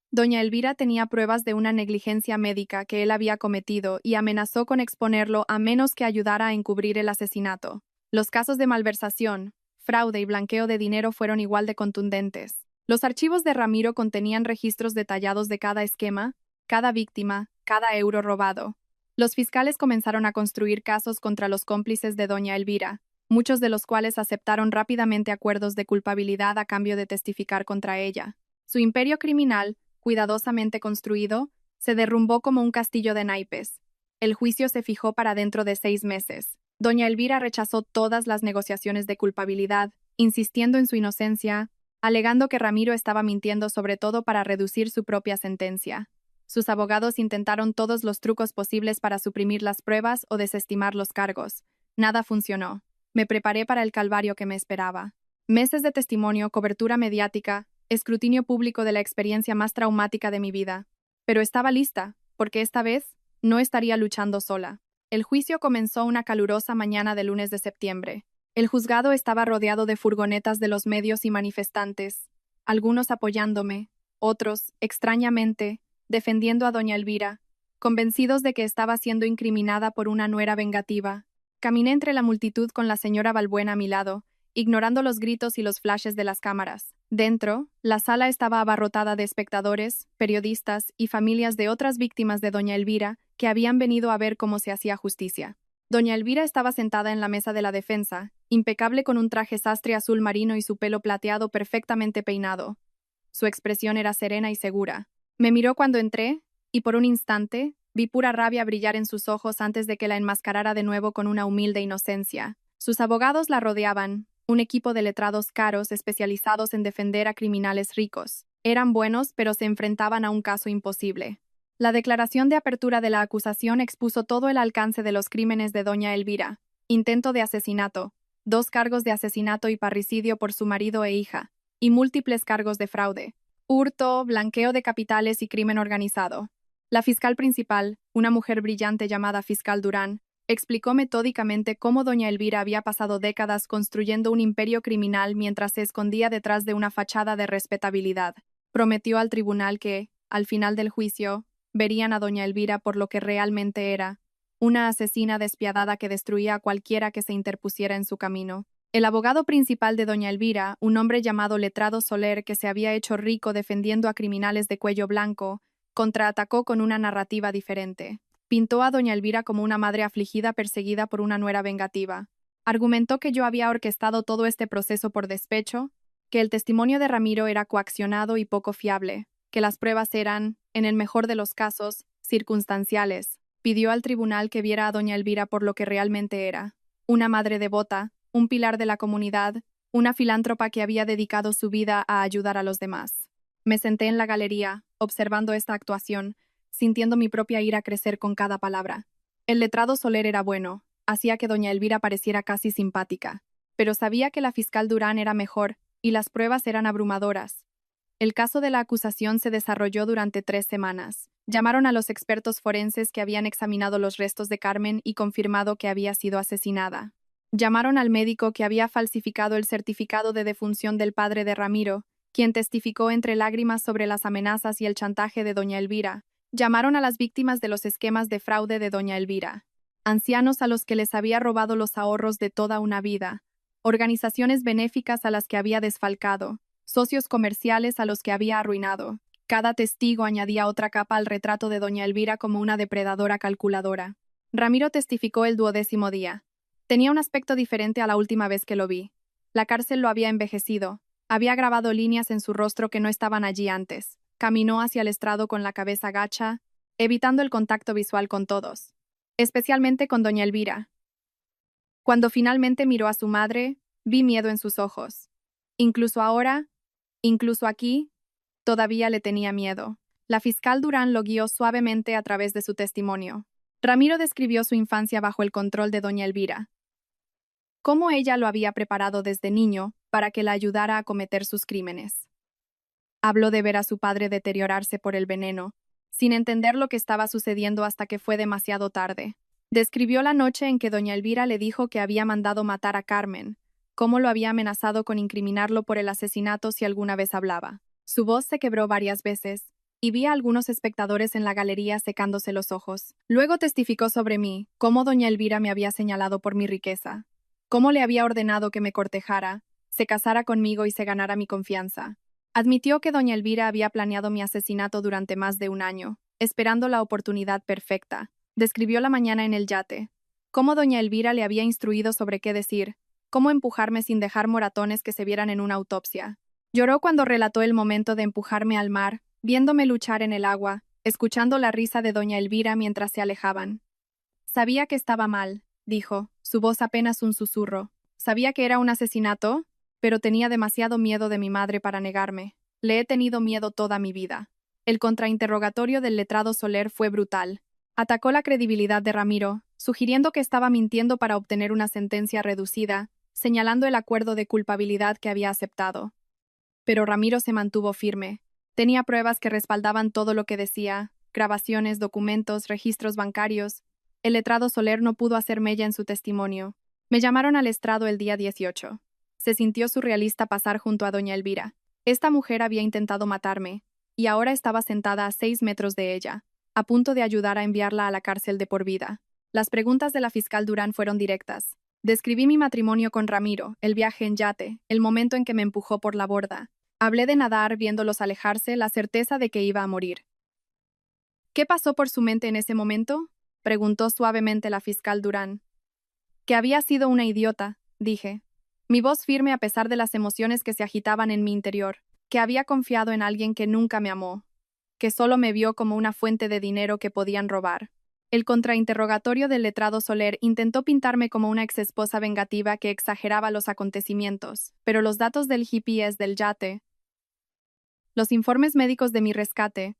[SPEAKER 1] Doña Elvira tenía pruebas de una negligencia médica que él había cometido y amenazó con exponerlo a menos que ayudara a encubrir el asesinato. Los casos de malversación, fraude y blanqueo de dinero fueron igual de contundentes. Los archivos de Ramiro contenían registros detallados de cada esquema, cada víctima, cada euro robado. Los fiscales comenzaron a construir casos contra los cómplices de doña Elvira, muchos de los cuales aceptaron rápidamente acuerdos de culpabilidad a cambio de testificar contra ella. Su imperio criminal, cuidadosamente construido, se derrumbó como un castillo de naipes. El juicio se fijó para dentro de 6 meses. Doña Elvira rechazó todas las negociaciones de culpabilidad, insistiendo en su inocencia, alegando que Ramiro estaba mintiendo sobre todo para reducir su propia sentencia. Sus abogados intentaron todos los trucos posibles para suprimir las pruebas o desestimar los cargos. Nada funcionó. Me preparé para el calvario que me esperaba. Meses de testimonio, cobertura mediática, escrutinio público de la experiencia más traumática de mi vida. Pero estaba lista, porque esta vez no estaría luchando sola. El juicio comenzó una calurosa mañana de lunes de septiembre. El juzgado estaba rodeado de furgonetas de los medios y manifestantes, algunos apoyándome, otros, extrañamente, defendiendo a doña Elvira, convencidos de que estaba siendo incriminada por una nuera vengativa. Caminé entre la multitud con la señora Balbuena a mi lado, ignorando los gritos y los flashes de las cámaras. Dentro, la sala estaba abarrotada de espectadores, periodistas y familias de otras víctimas de doña Elvira que habían venido a ver cómo se hacía justicia. Doña Elvira estaba sentada en la mesa de la defensa, impecable con un traje sastre azul marino y su pelo plateado perfectamente peinado. Su expresión era serena y segura. Me miró cuando entré, y por un instante, vi pura rabia brillar en sus ojos antes de que la enmascarara de nuevo con una humilde inocencia. Sus abogados la rodeaban, un equipo de letrados caros especializados en defender a criminales ricos. Eran buenos, pero se enfrentaban a un caso imposible. La declaración de apertura de la acusación expuso todo el alcance de los crímenes de doña Elvira: intento de asesinato, 2 cargos de asesinato y parricidio por su marido e hija, y múltiples cargos de fraude, hurto, blanqueo de capitales y crimen organizado. La fiscal principal, una mujer brillante llamada fiscal Durán, explicó metódicamente cómo doña Elvira había pasado décadas construyendo un imperio criminal mientras se escondía detrás de una fachada de respetabilidad. Prometió al tribunal que, al final del juicio, verían a doña Elvira por lo que realmente era, una asesina despiadada que destruía a cualquiera que se interpusiera en su camino. El abogado principal de doña Elvira, un hombre llamado Letrado Soler que se había hecho rico defendiendo a criminales de cuello blanco, contraatacó con una narrativa diferente. Pintó a doña Elvira como una madre afligida perseguida por una nuera vengativa. Argumentó que yo había orquestado todo este proceso por despecho, que el testimonio de Ramiro era coaccionado y poco fiable, que las pruebas eran, en el mejor de los casos, circunstanciales. Pidió al tribunal que viera a doña Elvira por lo que realmente era: una madre devota, un pilar de la comunidad, una filántropa que había dedicado su vida a ayudar a los demás. Me senté en la galería, observando esta actuación, sintiendo mi propia ira crecer con cada palabra. El letrado Soler era bueno, hacía que doña Elvira pareciera casi simpática, pero sabía que la fiscal Durán era mejor, y las pruebas eran abrumadoras. El caso de la acusación se desarrolló durante 3 semanas. Llamaron a los expertos forenses que habían examinado los restos de Carmen y confirmado que había sido asesinada. Llamaron al médico que había falsificado el certificado de defunción del padre de Ramiro, quien testificó entre lágrimas sobre las amenazas y el chantaje de doña Elvira. Llamaron a las víctimas de los esquemas de fraude de doña Elvira, ancianos a los que les había robado los ahorros de toda una vida, organizaciones benéficas a las que había desfalcado, socios comerciales a los que había arruinado. Cada testigo añadía otra capa al retrato de doña Elvira como una depredadora calculadora. Ramiro testificó el 12º día. Tenía un aspecto diferente a la última vez que lo vi. La cárcel lo había envejecido. Había grabado líneas en su rostro que no estaban allí antes. Caminó hacia el estrado con la cabeza gacha, evitando el contacto visual con todos, especialmente con doña Elvira. Cuando finalmente miró a su madre, vi miedo en sus ojos. Incluso ahora, incluso aquí, todavía le tenía miedo. La fiscal Durán lo guió suavemente a través de su testimonio. Ramiro describió su infancia bajo el control de doña Elvira, cómo ella lo había preparado desde niño para que la ayudara a cometer sus crímenes. Habló de ver a su padre deteriorarse por el veneno, sin entender lo que estaba sucediendo hasta que fue demasiado tarde. Describió la noche en que doña Elvira le dijo que había mandado matar a Carmen, cómo lo había amenazado con incriminarlo por el asesinato si alguna vez hablaba. Su voz se quebró varias veces, y vi a algunos espectadores en la galería secándose los ojos. Luego testificó sobre mí, cómo doña Elvira me había señalado por mi riqueza, cómo le había ordenado que me cortejara, se casara conmigo y se ganara mi confianza. Admitió que doña Elvira había planeado mi asesinato durante más de un año, esperando la oportunidad perfecta. Describió la mañana en el yate, cómo doña Elvira le había instruido sobre qué decir, cómo empujarme sin dejar moratones que se vieran en una autopsia. Lloró cuando relató el momento de empujarme al mar, viéndome luchar en el agua, escuchando la risa de doña Elvira mientras se alejaban. Sabía que estaba mal, dijo, su voz apenas un susurro. Sabía que era un asesinato, pero tenía demasiado miedo de mi madre para negarme. Le he tenido miedo toda mi vida. El contrainterrogatorio del letrado Soler fue brutal. Atacó la credibilidad de Ramiro, sugiriendo que estaba mintiendo para obtener una sentencia reducida, señalando el acuerdo de culpabilidad que había aceptado. Pero Ramiro se mantuvo firme. Tenía pruebas que respaldaban todo lo que decía, grabaciones, documentos, registros bancarios. El letrado Soler no pudo hacer mella en su testimonio. Me llamaron al estrado el día 18. Se sintió surrealista pasar junto a doña Elvira. Esta mujer había intentado matarme, y ahora estaba sentada a 6 metros de ella, a punto de ayudar a enviarla a la cárcel de por vida. Las preguntas de la fiscal Durán fueron directas. Describí mi matrimonio con Ramiro, el viaje en yate, el momento en que me empujó por la borda. Hablé de nadar viéndolos alejarse, la certeza de que iba a morir. ¿Qué pasó por su mente en ese momento?, preguntó suavemente la fiscal Durán. Que había sido una idiota, dije. Mi voz firme a pesar de las emociones que se agitaban en mi interior, que había confiado en alguien que nunca me amó, que solo me vio como una fuente de dinero que podían robar. El contrainterrogatorio del letrado Soler intentó pintarme como una exesposa vengativa que exageraba los acontecimientos, pero los datos del GPS del yate, los informes médicos de mi rescate,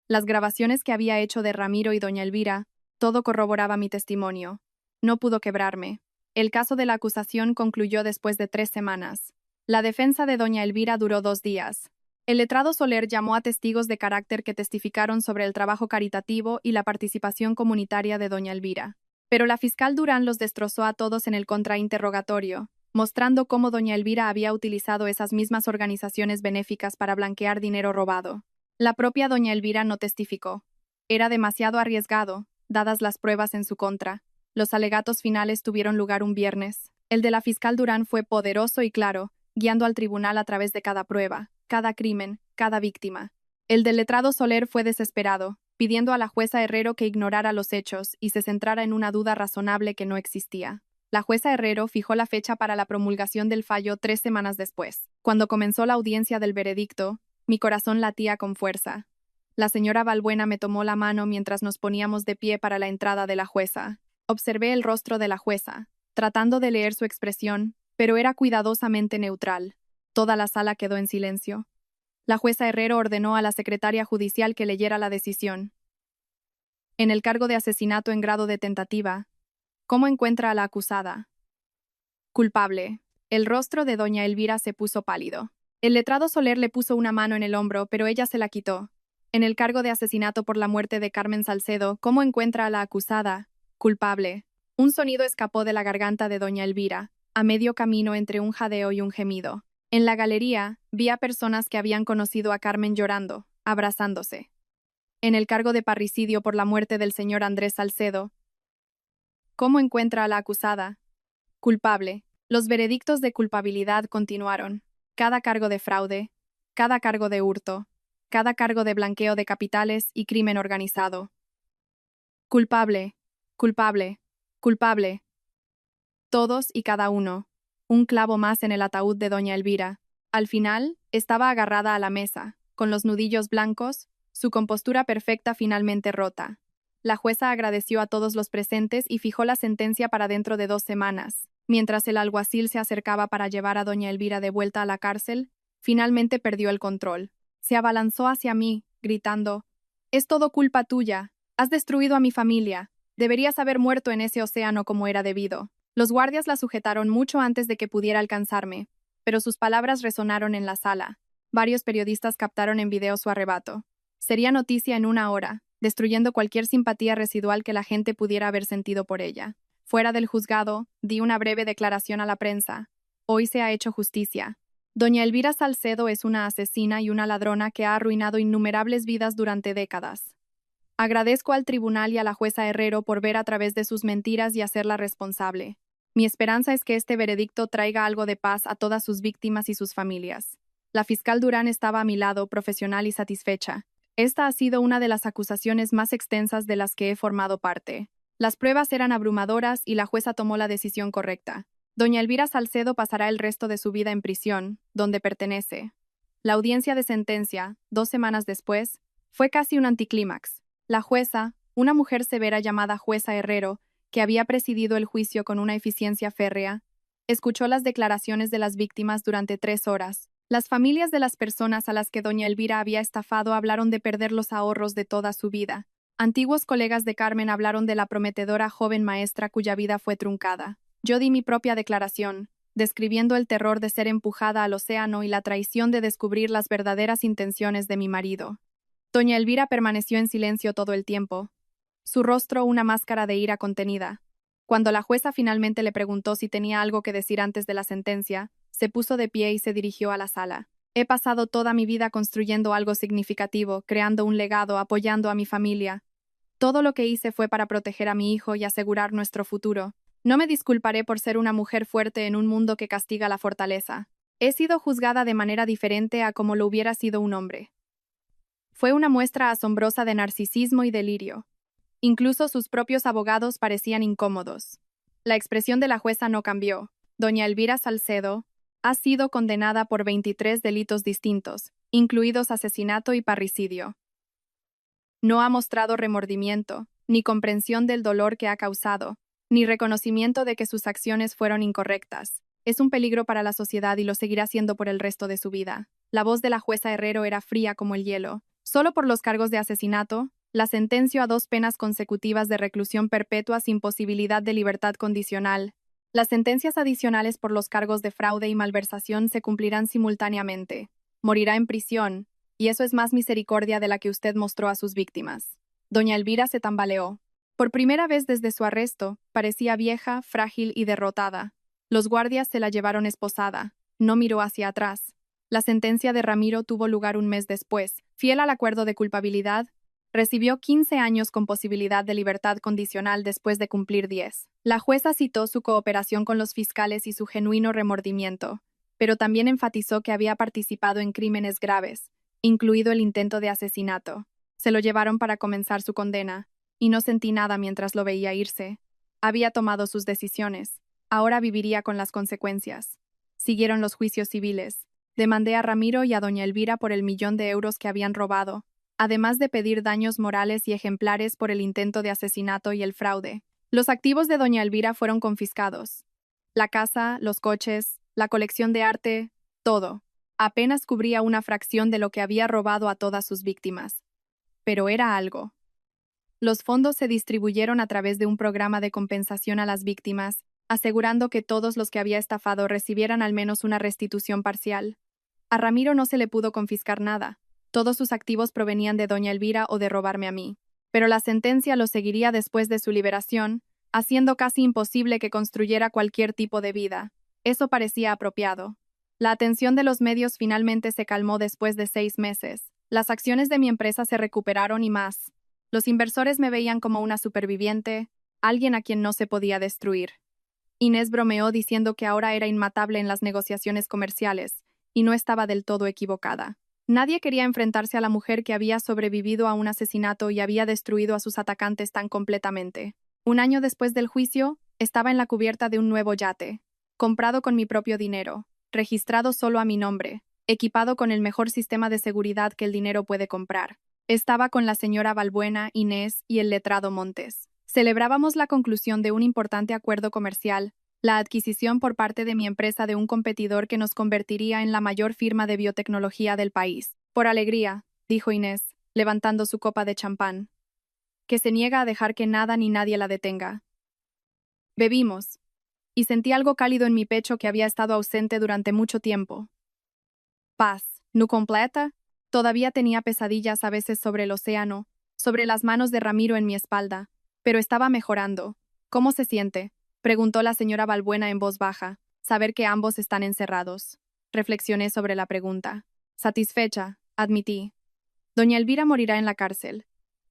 [SPEAKER 1] las grabaciones que había hecho de Ramiro y doña Elvira, todo corroboraba mi testimonio. No pudo quebrarme. El caso de la acusación concluyó después de 3 semanas. La defensa de doña Elvira duró 2 días. El letrado Soler llamó a testigos de carácter que testificaron sobre el trabajo caritativo y la participación comunitaria de doña Elvira. Pero la fiscal Durán los destrozó a todos en el contrainterrogatorio, mostrando cómo doña Elvira había utilizado esas mismas organizaciones benéficas para blanquear dinero robado. La propia doña Elvira no testificó. Era demasiado arriesgado, dadas las pruebas en su contra. Los alegatos finales tuvieron lugar un viernes. El de la fiscal Durán fue poderoso y claro, guiando al tribunal a través de cada prueba, cada crimen, cada víctima. El del letrado Soler fue desesperado, pidiendo a la jueza Herrero que ignorara los hechos y se centrara en una duda razonable que no existía. La jueza Herrero fijó la fecha para la promulgación del fallo 3 semanas después. Cuando comenzó la audiencia del veredicto, mi corazón latía con fuerza. La señora Balbuena me tomó la mano mientras nos poníamos de pie para la entrada de la jueza. Observé el rostro de la jueza, tratando de leer su expresión, pero era cuidadosamente neutral. Toda la sala quedó en silencio. La jueza Herrero ordenó a la secretaria judicial que leyera la decisión. En el cargo de asesinato en grado de tentativa, ¿cómo encuentra a la acusada? Culpable. El rostro de doña Elvira se puso pálido. El letrado Soler le puso una mano en el hombro, pero ella se la quitó. En el cargo de asesinato por la muerte de Carmen Salcedo, ¿cómo encuentra a la acusada? Culpable. Un sonido escapó de la garganta de doña Elvira, a medio camino entre un jadeo y un gemido. En la galería, vi a personas que habían conocido a Carmen llorando, abrazándose. En el cargo de parricidio por la muerte del señor Andrés Salcedo, ¿cómo encuentra a la acusada? Culpable. Los veredictos de culpabilidad continuaron. Cada cargo de fraude, cada cargo de hurto, cada cargo de blanqueo de capitales y crimen organizado. Culpable, culpable, culpable. Todos y cada uno. Un clavo más en el ataúd de doña Elvira. Al final, estaba agarrada a la mesa, con los nudillos blancos, su compostura perfecta finalmente rota. La jueza agradeció a todos los presentes y fijó la sentencia para dentro de 2 semanas. Mientras el alguacil se acercaba para llevar a doña Elvira de vuelta a la cárcel, finalmente perdió el control. Se abalanzó hacia mí, gritando: «Es todo culpa tuya. Has destruido a mi familia. Deberías haber muerto en ese océano como era debido». Los guardias la sujetaron mucho antes de que pudiera alcanzarme, pero sus palabras resonaron en la sala. Varios periodistas captaron en video su arrebato. Sería noticia en una hora, destruyendo cualquier simpatía residual que la gente pudiera haber sentido por ella. Fuera del juzgado, di una breve declaración a la prensa. Hoy se ha hecho justicia. Doña Elvira Salcedo es una asesina y una ladrona que ha arruinado innumerables vidas durante décadas. Agradezco al tribunal y a la jueza Herrero por ver a través de sus mentiras y hacerla responsable. Mi esperanza es que este veredicto traiga algo de paz a todas sus víctimas y sus familias. La fiscal Durán estaba a mi lado, profesional y satisfecha. Esta ha sido una de las acusaciones más extensas de las que he formado parte. Las pruebas eran abrumadoras y la jueza tomó la decisión correcta. Doña Elvira Salcedo pasará el resto de su vida en prisión, donde pertenece. La audiencia de sentencia, 2 semanas después, fue casi un anticlímax. La jueza, una mujer severa llamada jueza Herrero, que había presidido el juicio con una eficiencia férrea, escuchó las declaraciones de las víctimas durante 3 horas. Las familias de las personas a las que doña Elvira había estafado hablaron de perder los ahorros de toda su vida. Antiguos colegas de Carmen hablaron de la prometedora joven maestra cuya vida fue truncada. Yo di mi propia declaración, describiendo el terror de ser empujada al océano y la traición de descubrir las verdaderas intenciones de mi marido. Doña Elvira permaneció en silencio todo el tiempo, su rostro una máscara de ira contenida. Cuando la jueza finalmente le preguntó si tenía algo que decir antes de la sentencia, se puso de pie y se dirigió a la sala. He pasado toda mi vida construyendo algo significativo, creando un legado, apoyando a mi familia. Todo lo que hice fue para proteger a mi hijo y asegurar nuestro futuro. No me disculparé por ser una mujer fuerte en un mundo que castiga la fortaleza. He sido juzgada de manera diferente a como lo hubiera sido un hombre. Fue una muestra asombrosa de narcisismo y delirio. Incluso sus propios abogados parecían incómodos. La expresión de la jueza no cambió. Doña Elvira Salcedo ha sido condenada por 23 delitos distintos, incluidos asesinato y parricidio. No ha mostrado remordimiento, ni comprensión del dolor que ha causado, ni reconocimiento de que sus acciones fueron incorrectas. Es un peligro para la sociedad y lo seguirá siendo por el resto de su vida. La voz de la jueza Herrero era fría como el hielo. Solo por los cargos de asesinato, la sentenció a 2 penas consecutivas de reclusión perpetua sin posibilidad de libertad condicional. Las sentencias adicionales por los cargos de fraude y malversación se cumplirán simultáneamente. Morirá en prisión, y eso es más misericordia de la que usted mostró a sus víctimas. Doña Elvira se tambaleó. Por primera vez desde su arresto, parecía vieja, frágil y derrotada. Los guardias se la llevaron esposada. No miró hacia atrás. La sentencia de Ramiro tuvo lugar un mes después. Fiel al acuerdo de culpabilidad, recibió 15 años con posibilidad de libertad condicional después de cumplir 10. La jueza citó su cooperación con los fiscales y su genuino remordimiento, pero también enfatizó que había participado en crímenes graves, incluido el intento de asesinato. Se lo llevaron para comenzar su condena, y no sentí nada mientras lo veía irse. Había tomado sus decisiones. Ahora viviría con las consecuencias. Siguieron los juicios civiles. Demandé a Ramiro y a doña Elvira por el $1.000.000 que habían robado, además de pedir daños morales y ejemplares por el intento de asesinato y el fraude. Los activos de doña Elvira fueron confiscados. La casa, los coches, la colección de arte, todo. Apenas cubría una fracción de lo que había robado a todas sus víctimas. Pero era algo. Los fondos se distribuyeron a través de un programa de compensación a las víctimas, asegurando que todos los que había estafado recibieran al menos una restitución parcial. A Ramiro no se le pudo confiscar nada. Todos sus activos provenían de doña Elvira o de robarme a mí. Pero la sentencia lo seguiría después de su liberación, haciendo casi imposible que construyera cualquier tipo de vida. Eso parecía apropiado. La atención de los medios finalmente se calmó después de 6 meses. Las acciones de mi empresa se recuperaron y más. Los inversores me veían como una superviviente, alguien a quien no se podía destruir. Inés bromeó diciendo que ahora era inmatable en las negociaciones comerciales, y no estaba del todo equivocada. Nadie quería enfrentarse a la mujer que había sobrevivido a un asesinato y había destruido a sus atacantes tan completamente. Un año después del juicio, estaba en la cubierta de un nuevo yate, comprado con mi propio dinero, registrado solo a mi nombre, equipado con el mejor sistema de seguridad que el dinero puede comprar. Estaba con la señora Balbuena, Inés y el letrado Montes. Celebrábamos la conclusión de un importante acuerdo comercial, la adquisición por parte de mi empresa de un competidor que nos convertiría en la mayor firma de biotecnología del país. Por alegría, dijo Inés, levantando su copa de champán, que se niega a dejar que nada ni nadie la detenga. Bebimos, y sentí algo cálido en mi pecho que había estado ausente durante mucho tiempo. Paz, ¿no completa? Todavía tenía pesadillas a veces sobre el océano, sobre las manos de Ramiro en mi espalda, pero estaba mejorando. ¿Cómo se siente?, preguntó la señora Balbuena en voz baja. Saber que ambos están encerrados. Reflexioné sobre la pregunta. Satisfecha, admití. Doña Elvira morirá en la cárcel.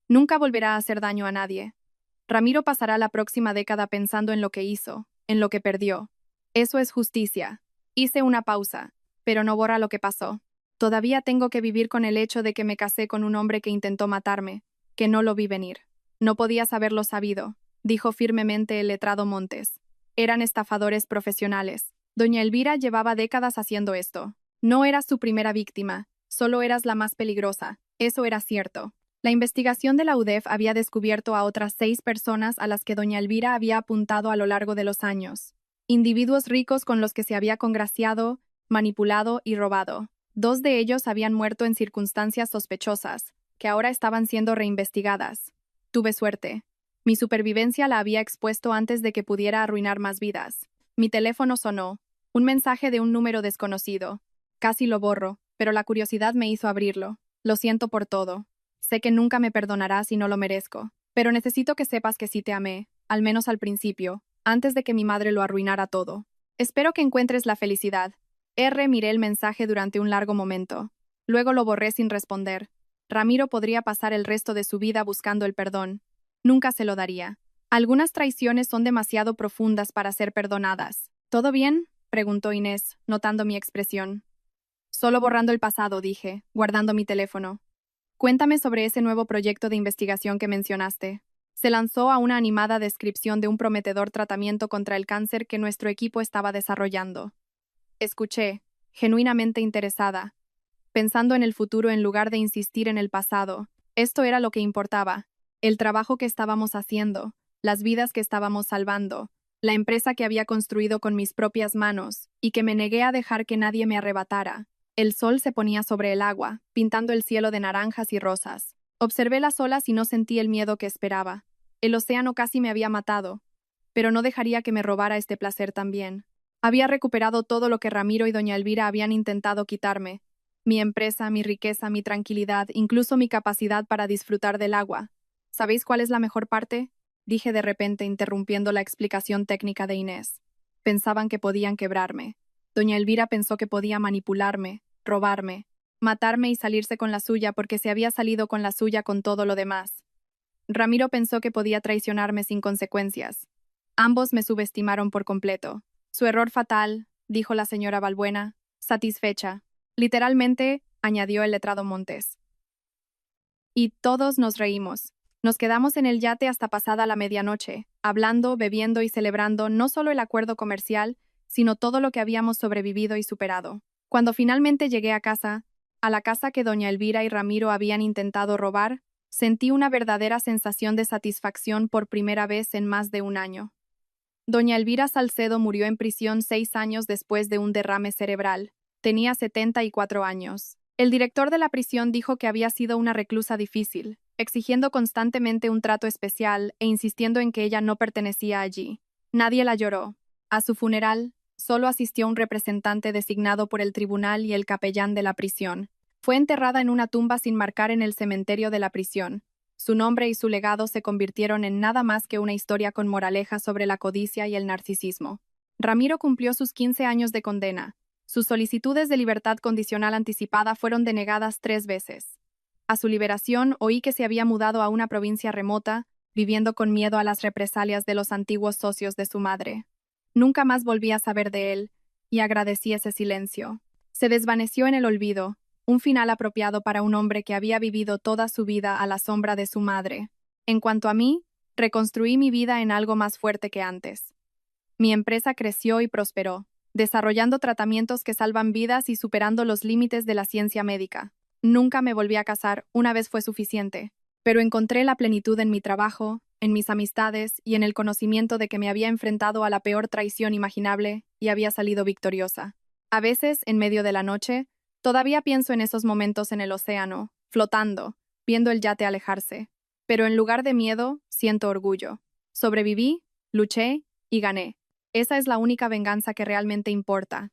[SPEAKER 1] Nunca volverá a hacer daño a nadie. Ramiro pasará la próxima década pensando en lo que hizo, en lo que perdió. Eso es justicia. Hice una pausa, pero no borra lo que pasó. Todavía tengo que vivir con el hecho de que me casé con un hombre que intentó matarme, que no lo vi venir. No podías haberlo sabido, dijo firmemente el letrado Montes. Eran estafadores profesionales. Doña Elvira llevaba décadas haciendo esto. No eras su primera víctima, solo eras la más peligrosa. Eso era cierto. La investigación de la UDEF había descubierto a otras 6 personas a las que doña Elvira había apuntado a lo largo de los años. Individuos ricos con los que se había congraciado, manipulado y robado. 2 de ellos habían muerto en circunstancias sospechosas, que ahora estaban siendo reinvestigadas. Tuve suerte. Mi supervivencia la había expuesto antes de que pudiera arruinar más vidas. Mi teléfono sonó. Un mensaje de un número desconocido. Casi lo borro, pero la curiosidad me hizo abrirlo. Lo siento por todo. Sé que nunca me perdonarás y no lo merezco, pero necesito que sepas que sí te amé, al menos al principio, antes de que mi madre lo arruinara todo. Espero que encuentres la felicidad. Miré el mensaje durante un largo momento. Luego lo borré sin responder. Ramiro podría pasar el resto de su vida buscando el perdón. Nunca se lo daría. Algunas traiciones son demasiado profundas para ser perdonadas. ¿Todo bien?, preguntó Inés, notando mi expresión. Solo borrando el pasado, dije, guardando mi teléfono. Cuéntame sobre ese nuevo proyecto de investigación que mencionaste. Se lanzó a una animada descripción de un prometedor tratamiento contra el cáncer que nuestro equipo estaba desarrollando. Escuché, genuinamente interesada, pensando en el futuro en lugar de insistir en el pasado. Esto era lo que importaba, el trabajo que estábamos haciendo, las vidas que estábamos salvando, la empresa que había construido con mis propias manos y que me negué a dejar que nadie me arrebatara. El sol se ponía sobre el agua, pintando el cielo de naranjas y rosas. Observé las olas y no sentí el miedo que esperaba. El océano casi me había matado, pero no dejaría que me robara este placer también. Había recuperado todo lo que Ramiro y doña Elvira habían intentado quitarme. Mi empresa, mi riqueza, mi tranquilidad, incluso mi capacidad para disfrutar del agua. ¿Sabéis cuál es la mejor parte?, dije de repente, interrumpiendo la explicación técnica de Inés. Pensaban que podían quebrarme. Doña Elvira pensó que podía manipularme, robarme, matarme y salirse con la suya porque se había salido con la suya con todo lo demás. Ramiro pensó que podía traicionarme sin consecuencias. Ambos me subestimaron por completo. Su error fatal, dijo la señora Balbuena, satisfecha. Literalmente, añadió el letrado Montes. Y todos nos reímos. Nos quedamos en el yate hasta pasada la medianoche, hablando, bebiendo y celebrando no solo el acuerdo comercial, sino todo lo que habíamos sobrevivido y superado. Cuando finalmente llegué a la casa que doña Elvira y Ramiro habían intentado robar, sentí una verdadera sensación de satisfacción por primera vez en más de un año. Doña Elvira Salcedo murió en prisión 6 años después de un derrame cerebral. Tenía 74 años. El director de la prisión dijo que había sido una reclusa difícil, exigiendo constantemente un trato especial e insistiendo en que ella no pertenecía allí. Nadie la lloró. A su funeral, solo asistió un representante designado por el tribunal y el capellán de la prisión. Fue enterrada en una tumba sin marcar en el cementerio de la prisión. Su nombre y su legado se convirtieron en nada más que una historia con moraleja sobre la codicia y el narcisismo. Ramiro cumplió sus 15 años de condena. Sus solicitudes de libertad condicional anticipada fueron denegadas 3 veces. A su liberación oí que se había mudado a una provincia remota, viviendo con miedo a las represalias de los antiguos socios de su madre. Nunca más volví a saber de él, y agradecí ese silencio. Se desvaneció en el olvido, un final apropiado para un hombre que había vivido toda su vida a la sombra de su madre. En cuanto a mí, reconstruí mi vida en algo más fuerte que antes. Mi empresa creció y prosperó, desarrollando tratamientos que salvan vidas y superando los límites de la ciencia médica. Nunca me volví a casar, una vez fue suficiente, pero encontré la plenitud en mi trabajo, en mis amistades y en el conocimiento de que me había enfrentado a la peor traición imaginable y había salido victoriosa. A veces, en medio de la noche, todavía pienso en esos momentos en el océano, flotando, viendo el yate alejarse. Pero en lugar de miedo, siento orgullo. Sobreviví, luché y gané. Esa es la única venganza que realmente importa.